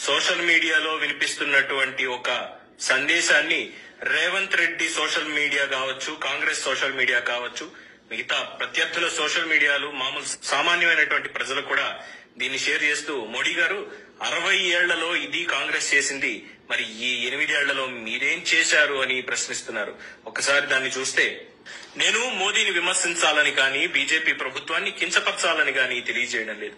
సోషల్ మీడియాలో వినిపిస్తున్నటువంటి ఒక సందేశాన్ని రేవంత్ రెడ్డి సోషల్ మీడియా కావచ్చు, కాంగ్రెస్ సోషల్ మీడియా కావచ్చు, మిగతా ప్రత్యర్థుల సోషల్ మీడియాలు, మామూలు సామాన్యమైనటువంటి ప్రజలు కూడా దీన్ని షేర్ చేస్తూ మోడీ గారు 60 ఏళ్లలో ఇది కాంగ్రెస్ చేసింది, మరి ఈ 8 ఏళ్లలో మీరేం చేశారు అని ప్రశ్నిస్తున్నారు. ఒకసారి దాన్ని చూస్తే, నేను మోదీని విమర్శించాలని కానీ బీజేపీ ప్రభుత్వాన్ని కించపరచాలని కానీ తెలియజేయడం లేదు.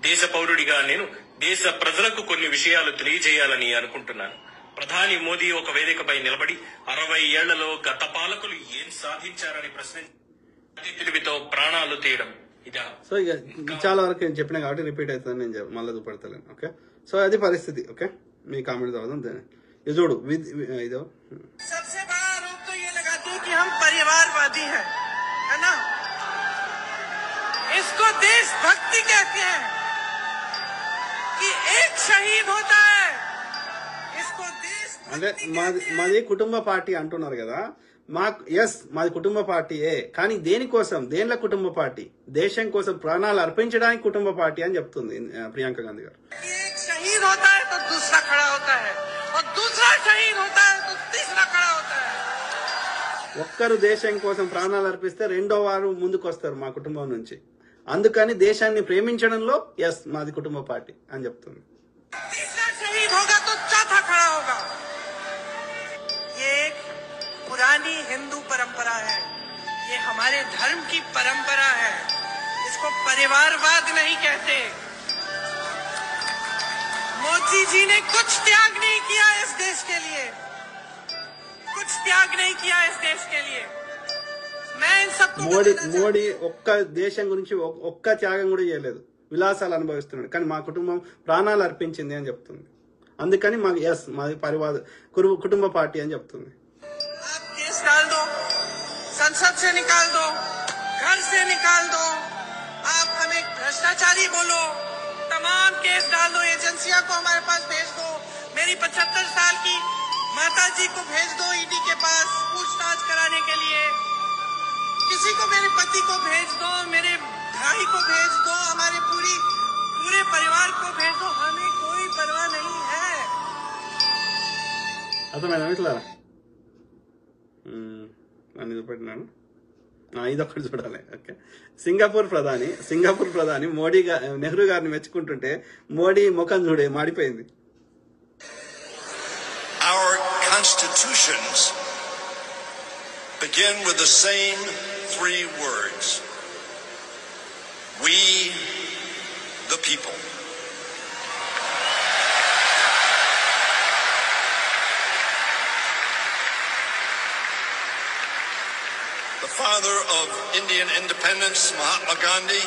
దేశ పౌరుడిగా నేను దేశ ప్రజలకు కొన్ని విషయాలు తెలియజేయాలని అనుకుంటున్నాను. ప్రధాని మోదీ ఒక వేదికపై నిలబడి 60 ఏళ్లలో గత పాలకులు ఏం సాధించారని ప్రశ్నించి తెలివితో ప్రాణాలు తీయడం ఇదా? సో ఇక చాలా వరకు నేను చెప్పినా కాబట్టి రిపీట్ అవుతుంది, నేను మళ్ళీ చూపెడతలేను. ఓకే, సో అది పరిస్థితి. ఓకే, మీ కామెంట్ చదువుదాం. ఇది చూడు, ఇదో सबसे बड़ा आरोप तो ये लगाते हैं कि हम परिवारवादी हैं, है ना? इसको देशभक्ति कहते हैं कि एक शहीद होता है, इसको అంటే देशभक्ति మాది కుటుంబ పార్టీ అంటున్నారు కదా. మాది కుటుంబ పార్టీయే, కానీ దేనికోసం, దేనిలో కుటుంబ పార్టీ? దేశం కోసం ప్రాణాలు అర్పించడానికి కుటుంబ పార్టీ అని చెప్తుంది ప్రియాంక గాంధీ గారు. एक शहीद होता है तो दूसरा खड़ा होता है, और दूसरा शहीद होता है तो तीसरा खड़ा होता है. ఒక్కరు దేశం కోసం ప్రాణాలు అర్పిస్తే రెండో వారు ముందుకు వస్తారు మా కుటుంబం నుంచి. అందుకని దేశాన్ని ప్రేమించడంలో మాది కుటుంబ పార్టీ అని చెప్తుంది. तीसरा शहीद होगा तो चौथा खड़ा होगा. ये एक पुरानी हिंदू परंपरा है, ये हमारे धर्म की परंपरा है, इसको परिवारवाद नहीं कहते. मोदी जी ने कुछ त्याग नहीं किया इस देश के लिए, कुछ त्याग नहीं किया इस देश के लिए. मैं इन सबको మోడీ ఒక్క దేశం గురించి ఒక్క త్యాగం కూడా చేయలేదు, విలాసాలు అనుభవిస్తున్నాడు, కానీ మా కుటుంబం ప్రాణాలు అర్పించింది అని చెప్తుంది. అందుకని మాకు మాది కుటుంబ పార్టీ అని చెప్తుంది. आप केस डाल दो, संसद से निकाल दो, घर से निकाल दो, आप हमें भ्रष्टाचारी बोलो, तमाम केस डाल दो, एजेंसियां को हमारे पास भेज दो, मेरी 75 साल की माता जी को भेज दो ईडी के पास पूछताछ कराने के लिए, किसी को, मेरे पति को भेज दो, मेरे भाई को भेज दो, हमारे पूरे परिवार को भेज दो, हमें कोई परवाह नहीं है. అర్థమైనా ఇట్లారా? నన్ను చూపెట్టినాను, ఇదొక్కటి చూడాలి. ఓకే, సింగపూర్ ప్రధాని మోడీ నెహ్రూ గారిని మెచ్చుకుంటుంటే మోడీ ముఖం చూడే మాడిపోయింది. Our constitutions begin with the same 3 words: we the people. The father of Indian independence, Mahatma Gandhi,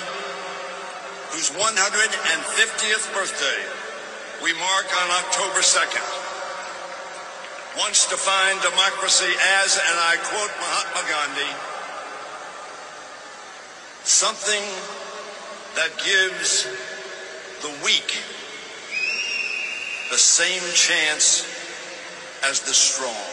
whose 150th birthday we mark on October 2nd, once defined democracy as, and I quote Mahatma Gandhi, something that gives the weak the same chance as the strong.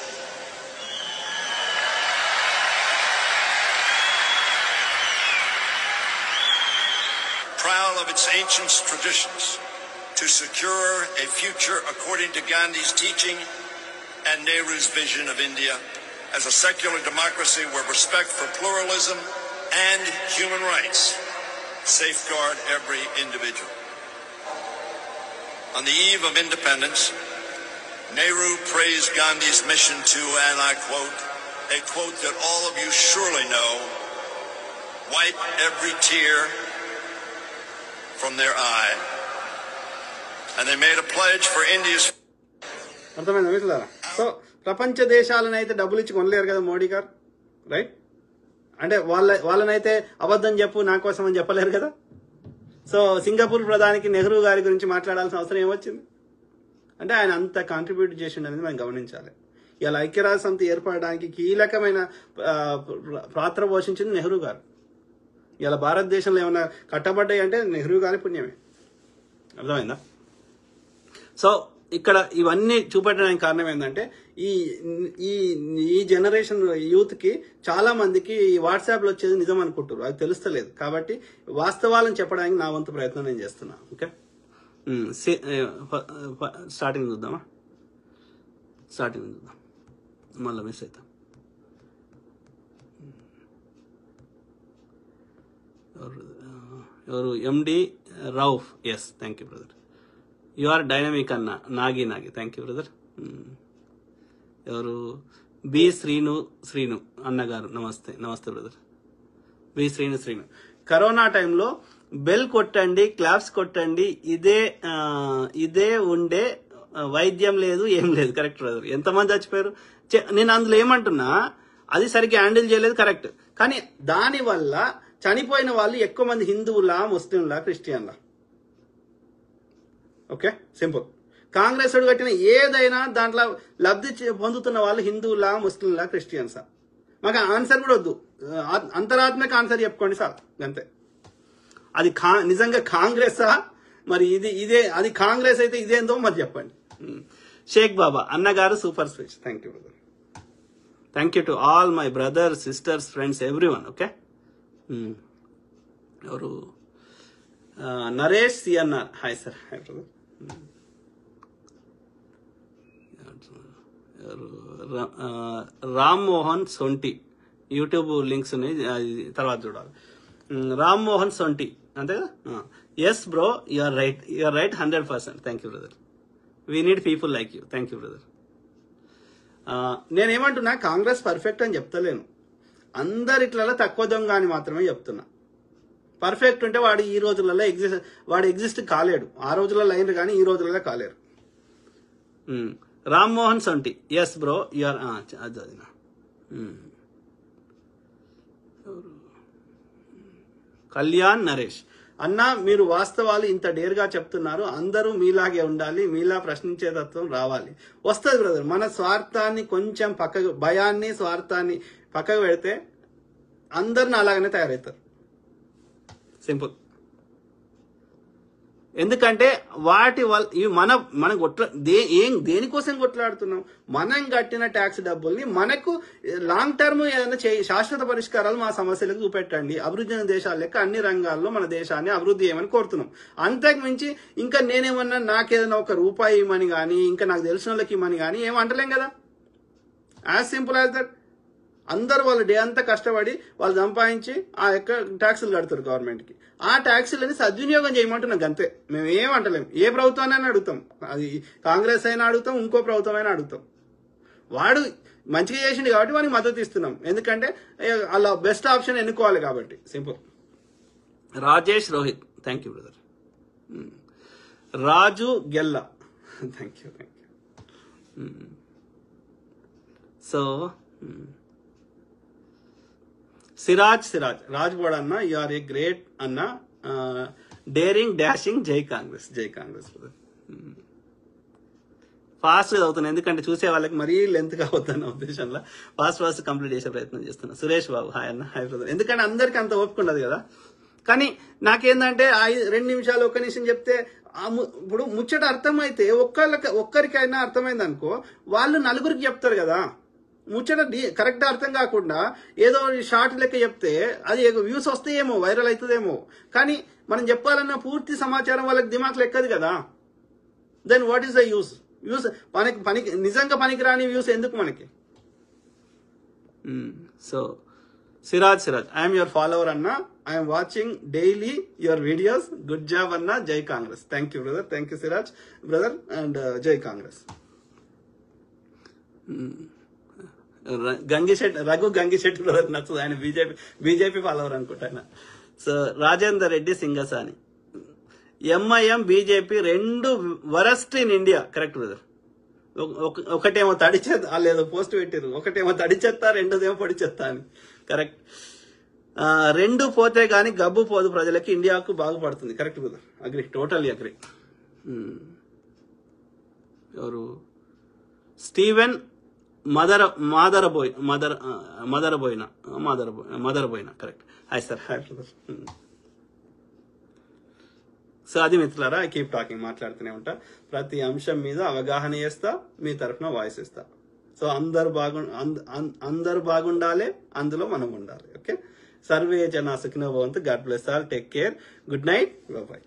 Proud of its ancient traditions, to secure a future according to Gandhi's teaching and Nehru's vision of India as a secular democracy where respect for pluralism and human rights safeguard every individual. On the eve of independence, Nehru praised Gandhi's mission to, and I quote, a quote that all of you surely know, wipe every tear from their eye. And they made a pledge for India's. అర్థమైందా మిత్రులారా? So ప్రపంచ దేశాలను అయితే డబ్బులు ఇచ్చి కొనలేరు కదా మోడీ గారు, right? అంటే వాళ్ళనైతే అబద్ధం చెప్పు నా కోసం అని చెప్పలేరు కదా. సో సింగపూర్ ప్రధానికి నెహ్రూ గారి గురించి మాట్లాడాల్సిన అవసరం ఏమొచ్చింది అంటే ఆయన అంత కాంట్రిబ్యూట్ చేసిండు అనేది మనం గమనించాలి. ఇలా ఐక్యరాజ్య సమితి ఏర్పడడానికి కీలకమైన పాత్ర పోషించింది నెహ్రూ గారు. ఇలా భారతదేశంలో ఏమైనా కట్టబడ్డాయి అంటే నెహ్రూ గారి పుణ్యమే. అర్థమైందా? సో ఇక్కడ ఇవన్నీ చూపెట్టడానికి కారణం ఏంటంటే ఈ జనరేషన్ యూత్కి చాలా మందికి వాట్సాప్లో వచ్చేది నిజం అనుకుంటారు, అది తెలుస్తలేదు. కాబట్టి వాస్తవాలను చెప్పడానికి నా వంతు ప్రయత్నం నేను చేస్తున్నా. ఓకే, స్టార్టింగ్ చూద్దామా? స్టార్టింగ్ చూద్దాం, మళ్ళీ మిస్ అవుతాం. ఎవరు? MD Rauf. Yes, thank you brother. You are dynamic అన్న. Nagi thank you brother. ఎవరు? బి శ్రీను అన్నగారు. నమస్తే బ్రదర్. బి శ్రీను. కరోనా టైంలో బెల్ కొట్టండి, క్లాప్స్ కొట్టండి, ఇదే ఉండే, వైద్యం లేదు, ఏం లేదు. Correct brother. ఎంతమంది చచ్చిపోయారు? నేను అందులో ఏమంటున్నా, అది సరిగ్గా హ్యాండిల్ చేయలేదు, కరెక్ట్. కానీ దానివల్ల చనిపోయిన వాళ్ళు ఎక్కువ మంది హిందువులా, ముస్లింలా, క్రిస్టియన్లా? Okay, simple. కాంగ్రెస్ కట్టిన ఏదైనా దాంట్లో లబ్ధి పొందుతున్న వాళ్ళు హిందువులా, ముస్లింలా, క్రిస్టియన్సా? మాకు ఆన్సర్ కూడా వద్దు, అంతరాత్మక ఆన్సర్ చెప్పుకోండి సార్, అంతే. అది నిజంగా కాంగ్రెసా? మరి ఇదే అది కాంగ్రెస్ అయితే ఇదేందో మరి చెప్పండి. షేక్ బాబా అన్నగారు super speech. Thank you brother. Thank you to all my brothers, sisters, friends, every one. Okay, ఎవరు? Naresh CNR. Hi sir. Hi brother. Ram Mohan Sonti. YouTube links ఉన్నాయి, తర్వాత చూడాలి. రామ్ మోహన్ సొంటి, అంతే కదా? Yes bro, you're right 100%. Thank you brother. We need people like you. Thank you brother. నేనేమంటున్నా, Congress perfect అని చెప్తలేను, అందరిట్లలో తక్కువ దొంగ అని మాత్రమే చెప్తున్నా. పర్ఫెక్ట్ ఉంటే వాడు ఈ రోజులలో ఎగ్జిస్ట్ కాలేడు. ఆ రోజులలో అయినరు కానీ ఈ రోజులలో కాలేరు. Ram Mohan Sonti. Yes bro, you are. అదినా కళ్యాణ్ నరేష్ అన్న, మీరు వాస్తవాలు ఇంత డేర్గా చెప్తున్నారు. అందరూ మీలాగే ఉండాలి, మీలా ప్రశ్నించే తత్వం రావాలి. వస్తుంది బ్రదర్. మన స్వార్థాన్ని కొంచెం పక్కకు, భయాన్ని, స్వార్థాన్ని పక్కకు పెడితే అందరిని అలాగనే తయారవుతారు. సింపుల్. ఎందుకంటే వాటి వల్ల మనం దేనికోసం కొట్లాడుతున్నాం? మనం కట్టిన ట్యాక్స్ డబ్బుల్ని మనకు లాంగ్ టర్మ్ ఏదైనా శాశ్వత పరిష్కారాలు మా సమస్యలకు చూపెట్టండి. అభివృద్ధి చెందిన దేశాల లెక్క అన్ని రంగాల్లో మన దేశాన్ని అభివృద్ధి చేయమని కోరుతున్నాం. అంతకు మించి ఇంకా నేనేమన్నా నాకేదైనా ఒక రూపాయి ఇవ్వమని కానీ, ఇంకా నాకు తెలిసిన వాళ్ళకి ఇవ్వమని కానీ ఏమంటలేం కదా. As simple as that. అందరూ వాళ్ళు డే అంతా కష్టపడి వాళ్ళు సంపాదించి ఆ యొక్క ట్యాక్సులు కడతారు గవర్నమెంట్కి. ఆ ట్యాక్సులని సద్వినియోగం చేయమంటున్నాం అంతే. మేము ఏమంటలేం. ఏ ప్రభుత్వాన్ని అడుగుతాం, అది కాంగ్రెస్ అయినా అడుగుతాం, ఇంకో ప్రభుత్వం అయినా అడుగుతాం. వాడు మంచిగా చేసిండు కాబట్టి వానికి మద్దతు ఇస్తున్నాం. ఎందుకంటే అలా బెస్ట్ ఆప్షన్ ఎన్నుకోవాలి కాబట్టి. Simple. Rajesh Rohit. Thank you brother. Raju Gella. Thank you. So Siraj Raj కూడా అన్న, యు ఆర్ ఏ గ్రేట్ అన్న, డేరింగ్ డాషింగ్, జై కాంగ్రెస్. ఫాస్ట్ చదువుతున్నాను, ఎందుకంటే చూసే వాళ్ళకి మరీ లెంత్ కావద్దన్న ఉద్దేశంలో ఫాస్ట్ కంప్లీట్ చేసే ప్రయత్నం చేస్తున్నా. సురేష్ బాబు హాయ్ అన్న, హాయ్ బ్రదర్. ఎందుకంటే అందరికీ అంత ఓపిక ఉండదు కదా. కానీ నాకేందంటే 2 నిమిషాలు 1 నిమిషం చెప్తే ఇప్పుడు ముచ్చట అర్థమైతే ఒక్కరికైనా అర్థమైంది అనుకో, వాళ్ళు 4గురికి చెప్తారు కదా. ముచ్చట కరెక్ట్ అర్థం కాకుండా ఏదో షార్ట్ లెక్క చెప్తే అది వ్యూస్ వస్తాయేమో, వైరల్ అవుతుందేమో, కానీ మనం చెప్పాలన్న పూర్తి సమాచారం వాళ్ళకి దిమాగ్ లెక్కది కదా. Then what is the use? పనికి నిజంగా పనికిరాని వ్యూస్ ఎందుకు మనకి? So Siraj I'm your follower అన్న, I'm watching daily your videos, good job అన్న, జై Congress. Thank you brother, thank you Siraj brother, and జై కాంగ్రెస్. రఘు గంగిశెట్టి బ్రదర్ నచ్చదు, ఆయన బీజేపీ ఫాలోవర్ అనుకుంటా ఆయన. So Rajender Reddy Singasani, MIM BJP 2 worst in India. Correct brother. ఒకటేమో తడి చెత్త, లేదో పోస్ట్ పెట్టారు, ఒకటేమో తడి చెత్త, రెండోదేమో పొడి చెత్త అని. కరెక్ట్. 2 పోతే గానీ గబ్బు పోదు, ప్రజలకి ఇండియాకు బాగుపడుతుంది. Correct brother, agree, totally agree. ఎవరు? Steven Madaraboina. Correct. Hi sir, hi brother. So అది మిత్రులారా, ఐ కీప్ టాకింగ్, మాట్లాడుతూనే ఉంటా. ప్రతి అంశం మీద అవగాహన చేస్తా, మీ తరఫున వాయిస్ ఇస్తా. సో అందరు బాగుండాలి, అందులో మనం ఉండాలి. ఓకే. సర్వే జనా సుఖినో భవంతు. God bless all. Take care. Good night. Bye.